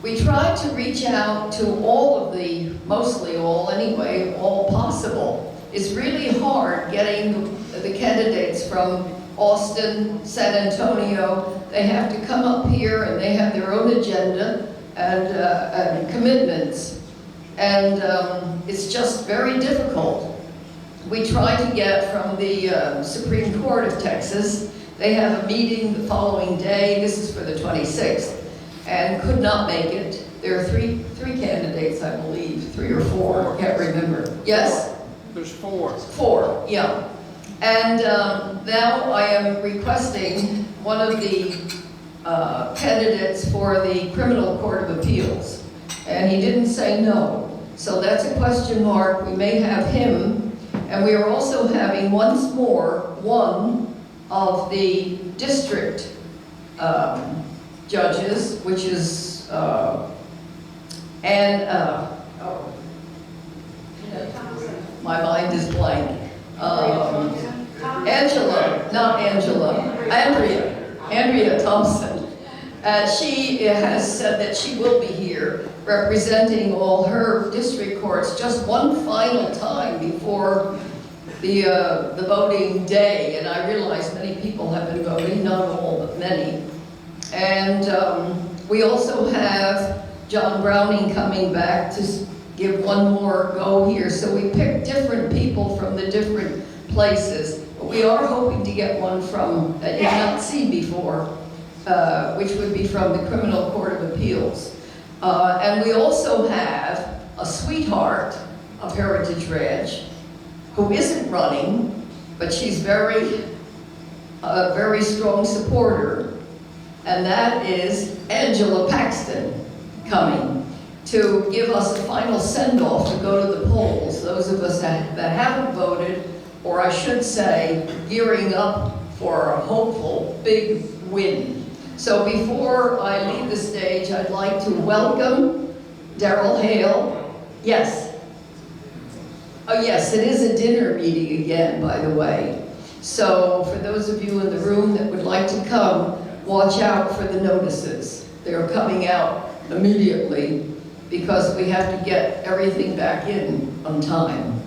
S18: We tried to reach out to all of the, mostly all anyway, all possible. It's really hard getting the candidates from Austin, San Antonio. They have to come up here and they have their own agenda and commitments. And it's just very difficult. We tried to get from the Supreme Court of Texas. They have a meeting the following day. This is for the 26th, and could not make it. There are three candidates, I believe, 3 or 4, I can't remember. Yes?
S2: There's 4.
S18: 4, yeah. And now I am requesting one of the candidates for the Criminal Court of Appeals. And he didn't say no. So that's a question mark. We may have him. And we are also having once more one of the district judges, which is my mind is blank. Andrea Thompson. She has said that she will be here representing all her district courts just one final time before the voting day. And I realize many people have been voting, not all, but many. And we also have John Browning coming back to give one more go here. So we picked different people from the different places. But we are hoping to get one from that you've not seen before, which would be from the Criminal Court of Appeals. And we also have a sweetheart of Heritage Ranch who isn't running, but she's very strong supporter, and that is Angela Paxton coming to give us a final send-off to go to the polls, those of us that haven't voted, or I should say, gearing up for a hopeful big win. So before I leave the stage, I'd like to welcome Daryl Hale. Yes. Oh yes, it is a dinner meeting again, by the way. So for those of you in the room that would like to come, watch out for the notices. They're coming out immediately because we have to get everything back in on time.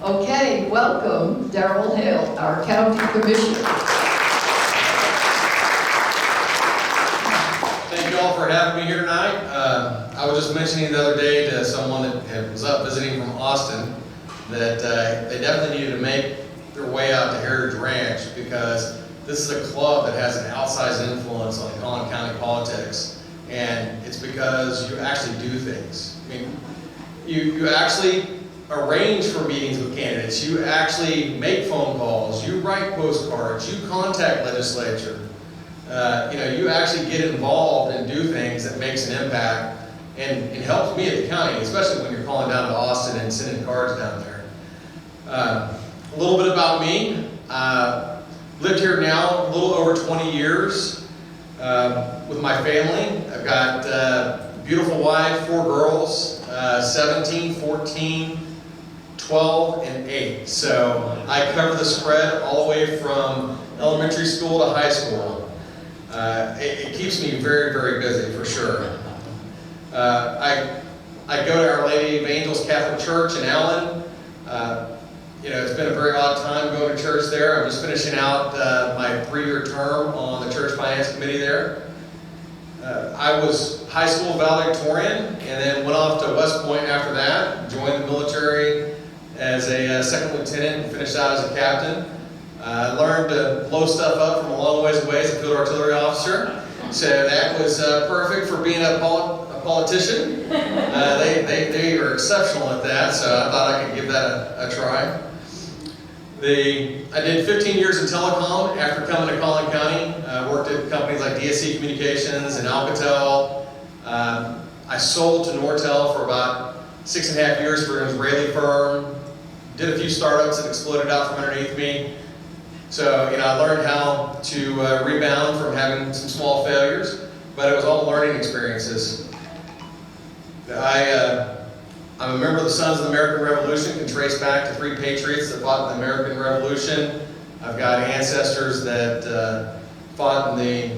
S18: Okay, welcome Daryl Hale, our County Commissioner.
S10: Thank you all for having me here tonight. I was just mentioning the other day to someone that was up visiting from Austin that they definitely needed to make their way out to Heritage Ranch because this is a club that has an outsized influence on Collin County politics. And it's because you actually do things. I mean, you actually arrange for meetings with candidates. You actually make phone calls. You write postcards. You contact legislature. You actually get involved and do things that makes an impact and it helps me at the county, especially when you're calling down to Austin and sending cards down there. A little bit about me. Lived here now a little over 20 years. with my family. I've got a beautiful wife, 4 girls, 17, 14, 12, and 8. So I cover the spread all the way from elementary school to high school. It keeps me very, very busy for sure. I go to Our Lady of Angels Catholic Church in Allen. It's been a very odd time going to church there. I'm just finishing out my 3-year term on the church finance committee there. I was high school valedictorian and then went off to West Point after that, joined the military as a second lieutenant and finished out as a captain. I learned to blow stuff up from a long ways away as a field artillery officer. So that was perfect for being a politician. They are exceptional at that, so I thought I could give that a try. I did 15 years in telecom after coming to Collin County. I worked at companies like DSC Communications and Alcatel. I sold to Nortel for about 6.5 years for an Israeli firm. Did a few startups that exploded out from underneath me. So, I learned how to rebound from having some small failures, but it was all learning experiences. I'm a member of the Sons of the American Revolution, can trace back to 3 patriots that fought in the American Revolution. I've got ancestors that fought in the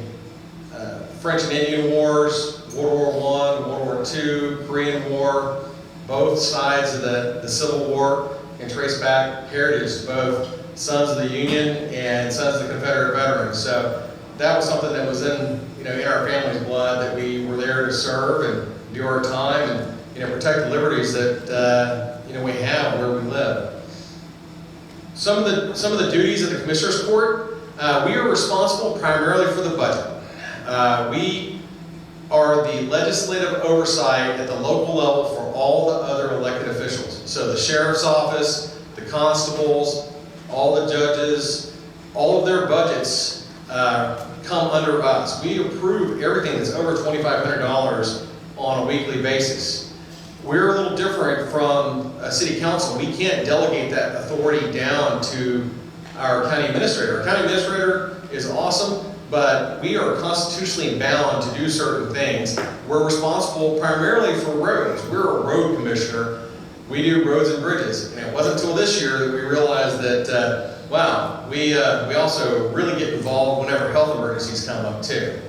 S10: French and Indian Wars, World War I, World War II, Korean War, both sides of the Civil War, and trace back heritage to both Sons of the Union and Sons of the Confederate Veterans. So that was something that was in our family's blood, that we were there to serve and do our time and protect the liberties that we have where we live. Some of the duties of the Commissioners Court, we are responsible primarily for the budget. We are the legislative oversight at the local level for all the other elected officials. So the Sheriff's Office, the constables, all the judges, all of their budgets come under us. We approve everything that's over $2,500 on a weekly basis. We're a little different from a city council. We can't delegate that authority down to our county administrator. Our county administrator is awesome, but we are constitutionally bound to do certain things. We're responsible primarily for roads. We're a road commissioner. We do roads and bridges. And it wasn't until this year that we realized that, wow, we also really get involved whenever health emergencies come up too.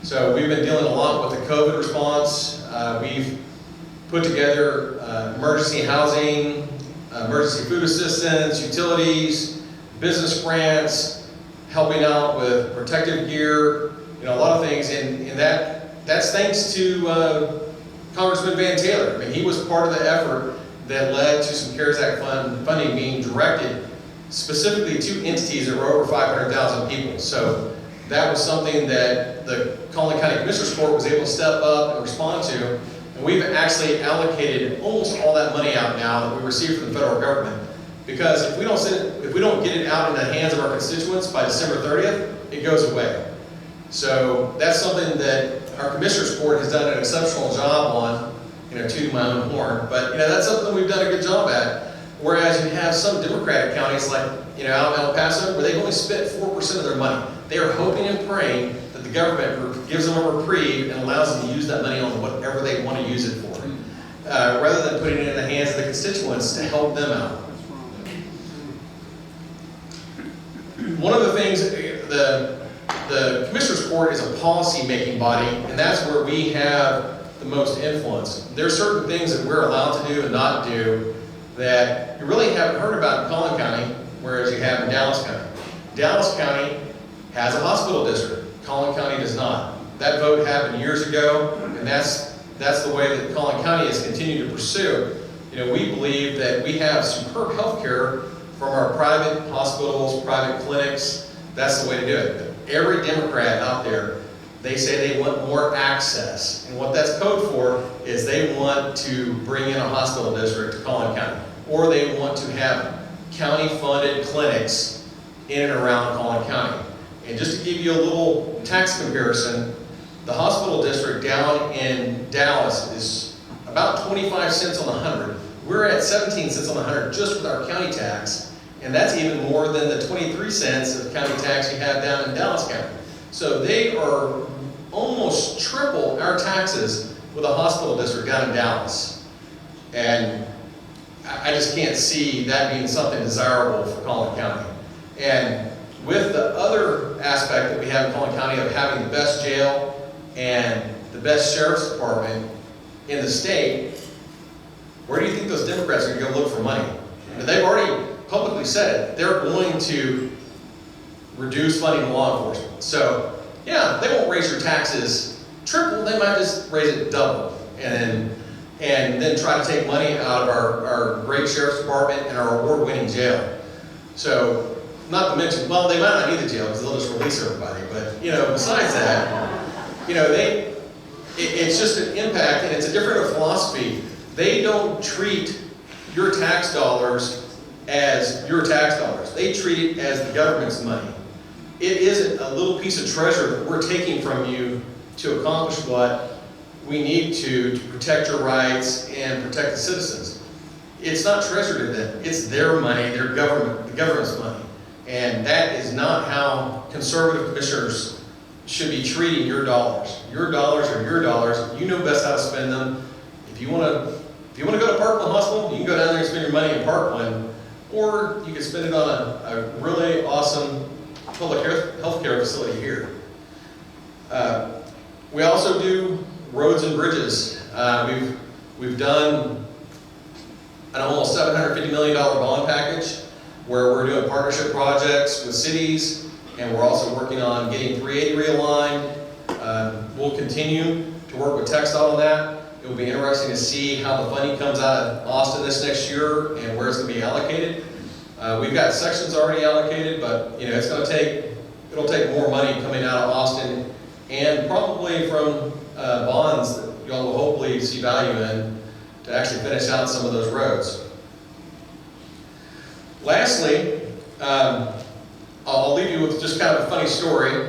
S10: So we've been dealing a lot with the COVID response. We've put together emergency housing, emergency food assistance, utilities, business grants, helping out with protective gear, a lot of things, and that's thanks to Congressman Van Taylor. I mean, he was part of the effort that led to some CARES Act funding being directed specifically to entities that were over 500,000 people. So that was something that the Collin County Commissioners Court was able to step up and respond to. And we've actually allocated almost all that money out now that we received from the federal government. Because if we don't get it out in the hands of our constituents by December 30th, it goes away. So that's something that our Commissioners Court has done an exceptional job on, tooting my own horn. But that's something we've done a good job at. Whereas you have some Democratic counties like out in El Paso, where they've only spent 4% of their money. They are hoping and praying that the government gives them a reprieve and allows them to use that money on whatever they want to use it for, rather than putting it in the hands of the constituents to help them out. One of the things, the Commissioners Court is a policy-making body, and that's where we have the most influence. There are certain things that we're allowed to do and not do that you really haven't heard about in Collin County, whereas you have in Dallas County. Dallas County has a hospital district. Collin County does not. That vote happened years ago, and that's the way that Collin County has continued to pursue. We believe that we have superb health care from our private hospitals, private clinics. That's the way to do it. But every Democrat out there, they say they want more access. And what that's code for is they want to bring in a hospital district to Collin County. Or they want to have county-funded clinics in and around Collin County. And just to give you a little tax comparison, the hospital district down in Dallas is about 25 cents on the 100. We're at 17 cents on the 100 just with our county tax. And that's even more than the 23 cents of county tax you have down in Dallas County. So they are almost triple our taxes with a hospital district down in Dallas. And I just can't see that being something desirable for Collin County. And with the other aspect that we have in Collin County of having the best jail and the best sheriff's department in the state, where do you think those Democrats are going to go look for money? And they've already publicly said it. They're going to reduce funding to law enforcement. So, yeah, they won't raise your taxes triple. They might just raise it double. And then try to take money out of our great sheriff's department and our award-winning jail. So, not to mention, well, they might not need the jail because they'll just release everybody. But, you know, besides that, you know, it's just an impact, and it's a different philosophy. They don't treat your tax dollars as your tax dollars. They treat it as the government's money. It isn't a little piece of treasure that we're taking from you to accomplish what we need to protect your rights and protect the citizens. It's not treasure to them. It's their money, the government's money. And that is not how conservative commissioners should be treating your dollars. Your dollars are your dollars. You know best how to spend them. If you want to go to Parkland Hospital, you can go down there and spend your money in Parkland, or you can spend it on a really awesome public health care facility here. We also do roads and bridges. We've done an almost $750 million bond package where we're doing partnership projects with cities, and we're also working on getting 380 realigned. We'll continue to work with TxDOT on that. It will be interesting to see how the funding comes out of Austin this next year and where it's going to be allocated. We've got sections already allocated, but you know it'll take more money coming out of Austin and probably from bonds that y'all will hopefully see value in to actually finish out some of those roads. Lastly, I'll leave you with just kind of a funny story.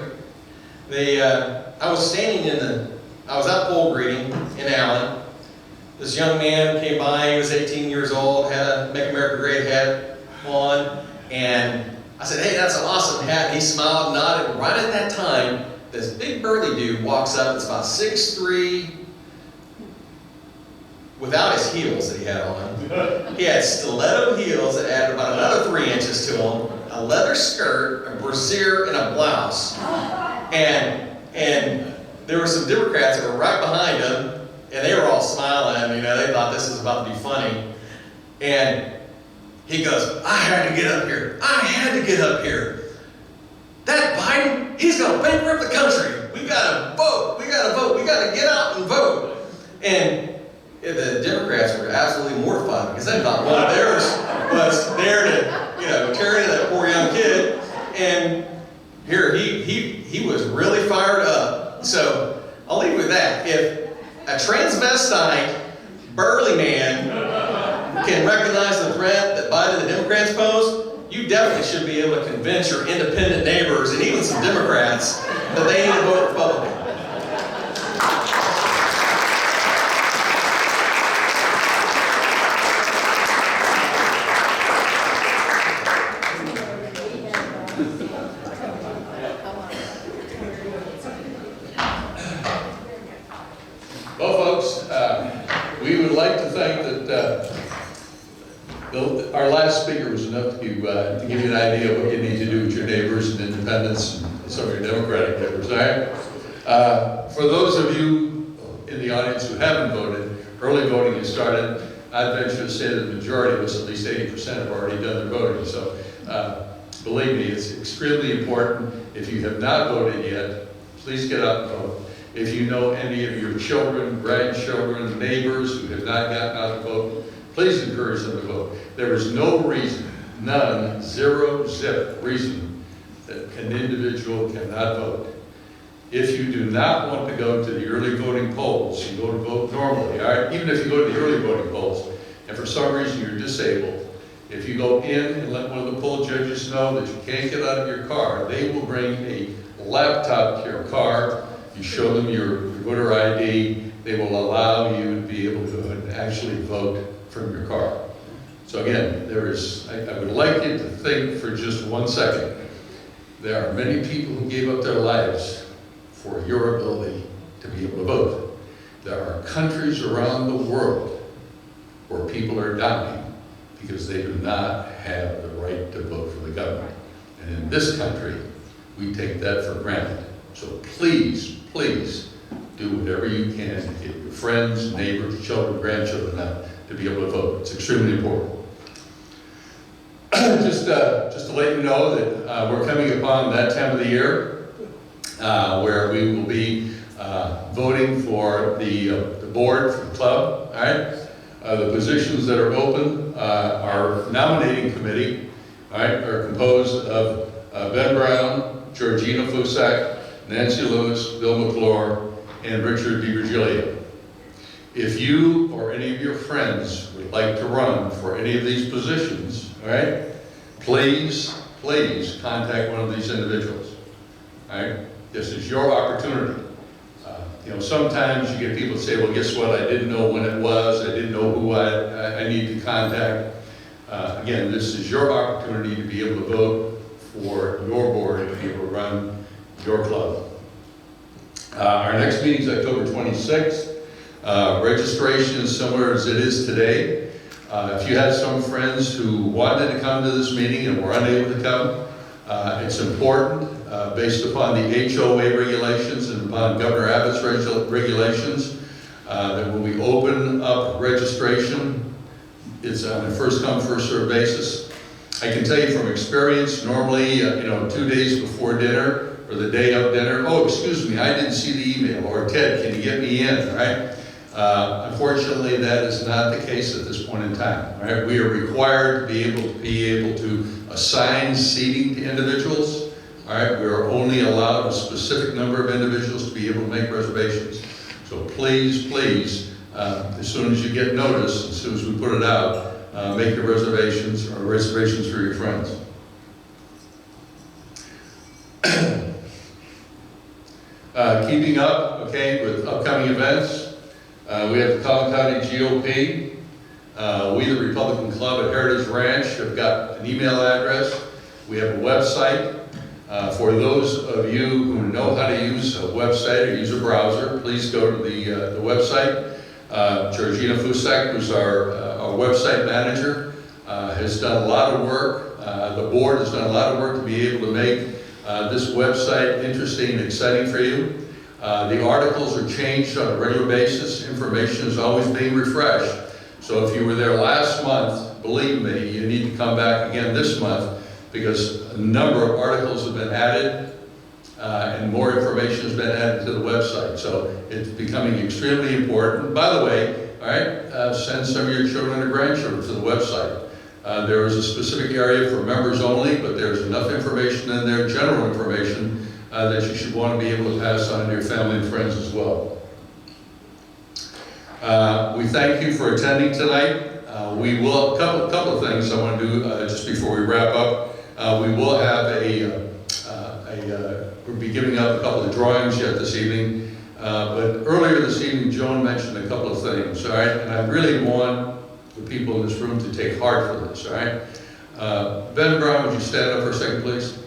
S10: I was out pole greeting in Allen. This young man came by, he was 18 years old, had a Make America Great hat on, and I said, hey, that's an awesome hat. And he smiled and nodded, and right at that time, this big burly dude walks up, it's about 6'3", without his heels that he had on. He had stiletto heels that added about another 3 inches to him, a leather skirt, a brassiere, and a blouse. And there were some Democrats that were right behind him, and they were all smiling, you know, they thought this was about to be funny. And he goes, I had to get up here. I had to get up here. That Biden, he's going to bankrupt the country. We got to vote. We got to vote. We got to get out and vote. And the Democrats were absolutely mortified because they thought one of theirs was there to, you know, tear into that poor young kid. And here, he was really fired up. So I'll leave you with that. If a transvestite, burly man can recognize the threat that Biden and the Democrats pose, you definitely should be able to convince your independent neighbors and even some Democrats that they need to vote Republican.
S3: Well, folks, we would like to think that our last speaker was enough to give you an idea of what you need to do with your neighbors and independents and some of your Democratic neighbors. All right? For those of you in the audience who haven't voted, early voting has started. I'd venture to say that the majority of us, at least 80%, have already done their voting. So believe me, it's extremely important. If you have not voted yet, please get out and vote. If you know any of your children, grandchildren, neighbors who have not gotten out to vote, please encourage them to vote. There is no reason, none, zero, zip reason that an individual cannot vote. If you do not want to go to the early voting polls, you go to vote normally, all right? Even if you go to the early voting polls, and for some reason you're disabled, if you go in and let one of the poll judges know that you can't get out of your car, they will bring a laptop to your car. You show them your voter ID, they will allow you to be able to actually vote from your car. So again, I would like you to think for just 1 second. There are many people who gave up their lives for your ability to
S1: to be able to vote. There are countries around the world where people are dying because they do not have the right to vote for the government. And in this country, we take that for granted. So please, please, do whatever you can to get your friends, neighbors, children, grandchildren out to be able to vote. It's extremely important. Just to let you know that we're coming upon that time of the year where we will be voting for the board for the club. All right, the positions that are open, our nominating committee, all right, are composed of Ben Brown, Georgina Fusak, Nancy Lewis, Bill McClure, and Richard DiVirgilio. If you or any of your friends would like to run for any of these positions, all right, please contact one of these individuals. All right, this is your opportunity. You know, sometimes you get people say, well, guess what? I didn't know when it was. I didn't know who I need to contact. Again, this is your opportunity to be able to vote for your board, to be able to run your club. Our next meeting is October 26th. Registration is similar as it is today. If you had some friends who wanted to come to this meeting and were unable to come, it's important, based upon the HOA regulations and upon Governor Abbott's regulations, that when we open up registration, it's on a first-come, first-served basis. I can tell you from experience, normally, 2 days before dinner or the day of dinner, oh, excuse me, I didn't see the email, or Ted, can you get me in, right? Unfortunately, that is not the case at this point in time, right? We are required to be able to assign seating to individuals, all right? We are only allowed a specific number of individuals to be able to make reservations. So please, as soon as you get notice, as soon as we put it out, make your reservations or reservations for your friends. Keeping up, okay, with upcoming events, we have the Collin County GOP. We, the Republican Club at Heritage Ranch, have got an email address. We have a website. For those of you who know how to use a website or use a browser, please go to the website. Georgina Fusak, who's our website manager, has done a lot of work. The board has done a lot of work to be able to make this website interesting and exciting for you. The articles are changed on a regular basis. Information is always being refreshed. So if you were there last month, believe me, you need to come back again this month because a number of articles have been added and more information has been added to the website. So it's becoming extremely important. By the way, all right, send some of your children or grandchildren to the website. There is a specific area for members only, but there's enough information in there, general information, that you should want to be able to pass on to your family and friends as well. We thank you for attending tonight. We will, a couple of things I want to do just before we wrap up. We will have we'll be giving out a couple of drawings yet this evening. But earlier this evening, Joan mentioned a couple of things, all right? And I really want the people in this room to take heart for this, all right? Ben Brown, would you stand up for a second, please?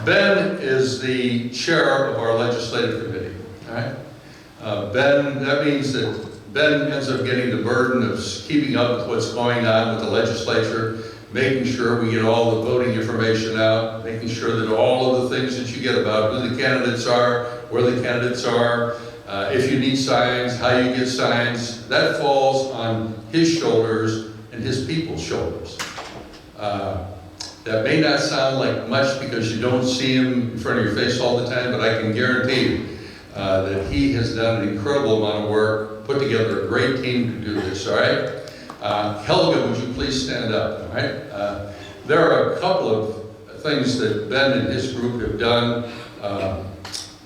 S1: Ben is the chair of our legislative committee, all right? Ben, that means that Ben ends up getting the burden of keeping up with what's going on with the legislature, making sure we get all the voting information out, making sure that all of the things that you get about who the candidates are, where the candidates are, if you need signs, how you get signs, that falls on his shoulders and his people's shoulders. That may not sound like much because you don't see him in front of your face all the time, but I can guarantee you that he has done an incredible amount of work, put together a great team to do this, all right? Helga, would you please stand up, all right? There are a couple of things that Ben and his group have done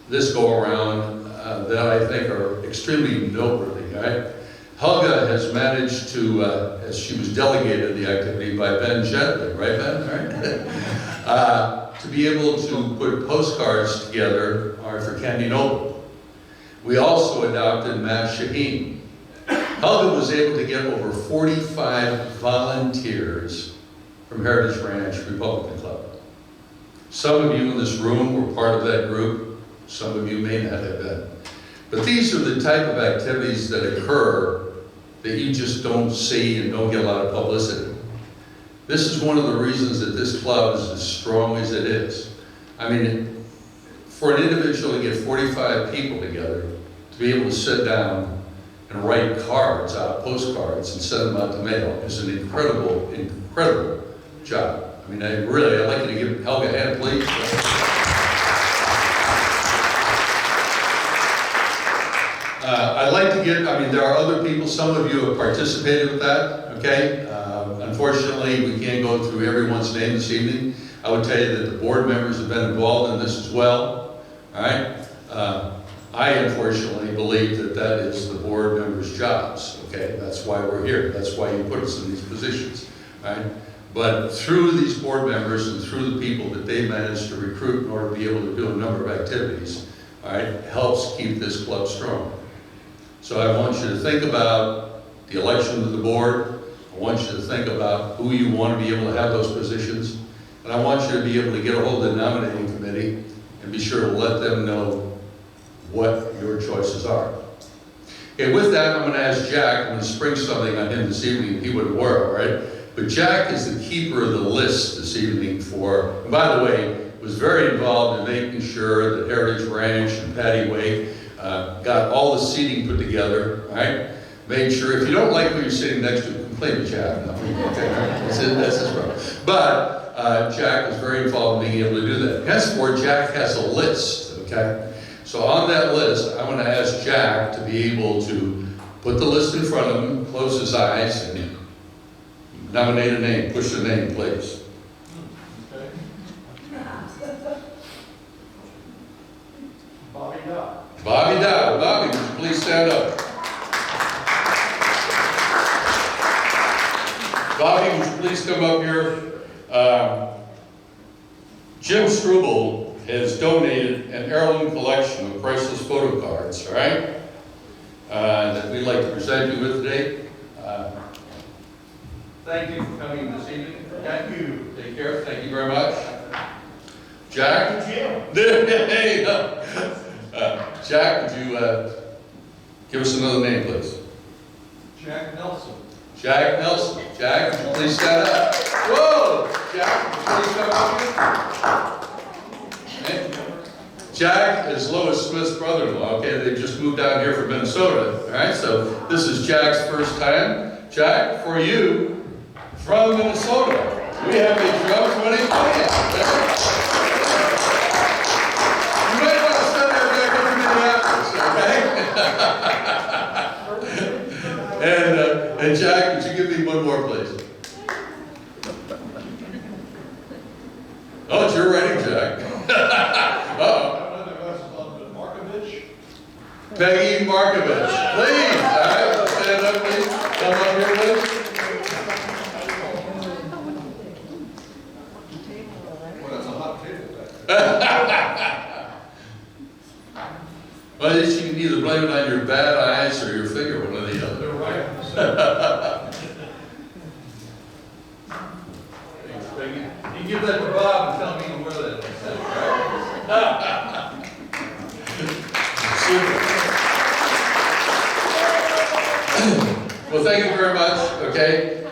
S1: this go-around that I think are extremely noteworthy, all right? Helga has managed to, as she was delegated the activity by Ben Gently, right Ben, right? To be able to put postcards together for Candy Noble. We also adopted Matt Shaheen. Helga was able to get over 45 volunteers from Heritage Ranch Republican Club. Some of you in this room were part of that group. Some of you may not have been. But these are the type of activities that occur that you just don't see and don't get a lot of publicity. This is one of the reasons that this club is as strong as it is. I mean, for an individual to get 45 people together, to be able to sit down and write cards out, postcards, and send them out to mail is an incredible, incredible job. I mean, I'd like you to give Helga a hand, please. I'd like to get, there are other people, some of you have participated with that, okay? Unfortunately, we can't go through everyone's name this evening. I would tell you that the board members have been involved in this as well, all right? I unfortunately believe that that is the board members' jobs, okay? That's why we're here. That's why you put us in these positions, all right? But through these board members and through the people that they manage to recruit in order to be able to do a number of activities, all right, helps keep this club strong. So I want you to think about the election of the board. I want you to think about who you want to be able to have those positions. And I want you to be able to get a hold of the nominating committee and be sure to let them know what your choices are. Okay, with that, I'm going to ask Jack, I'm going to spring something on him this evening. He wouldn't worry, all right? But Jack is the keeper of the list this evening for, and by the way, was very involved in making sure that Heritage Ranch and Patty Wake got all the seating put together, right? Made sure, if you don't like who you're sitting next to, complain to Jack. No, okay, that's his problem. But Jack was very involved in being able to do that. Henceforth, Jack has a list, okay? So on that list, I'm going to ask Jack to be able to put the list in front of him, close his eyes, and nominate a name. Push the name, please.
S2: Bobby Dodd.
S1: Bobby Dodd. Bobby, would you please stand up? Bobby, would you please come up here? Jim Struble has donated an heirloom collection of priceless photo cards, all right? That we'd like to present you with today. Thank you for coming this evening. Thank you. Take care. Thank you very much. Jack? Hey, Jack, would you give us another name, please?
S2: Jack Nelson.
S1: Jack Nelson. Jack, would you please stand up? Whoa! Jack, would you please come up here? Jack is Lois Smith's brother-in-law, okay? They just moved down here from Minnesota, all right? So this is Jack's first time. Jack, for you, from Minnesota, we have a drum 2020. You might want to send her back up to Minneapolis, okay? And Jack, would you give me one more, please? Oh, it's your writing, Jack. Uh-oh. Peggy Markovich, please. All right, stand up, please. Come up here, please.
S2: Well, that's a hot table.
S1: Well, at least you can either blame it on your bad eyes or your finger, one or the other.
S2: They're right.
S1: Thanks, Peggy. You give that to Bob and tell me to wear that. Right? Super. Well, thank you very much, okay?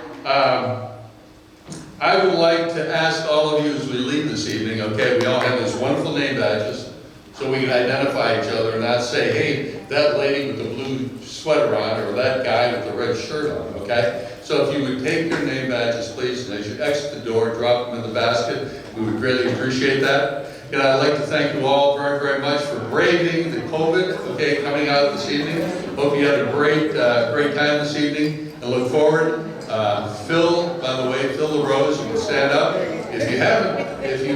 S1: I would like to ask all of you as we leave this evening, okay, we all have these wonderful name badges, so we can identify each other and not say, hey, that lady with the blue sweater on, or that guy with the red shirt on, okay? So if you would take your name badges, please, and as you exit the door, drop them in the basket. We would greatly appreciate that. And I'd like to thank you all very, very much for braving the COVID, okay, coming out this evening. Hope you had a great time this evening, and look forward. Phil, by the way, Phil LaRose, you can stand up. If you haven't, if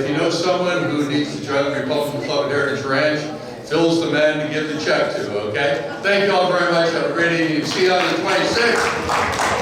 S1: you know someone who needs to join the Republican Club at Heritage Ranch, Phil's the man to give the check to, okay? Thank you all very much. Have a great evening. See you on the 26th.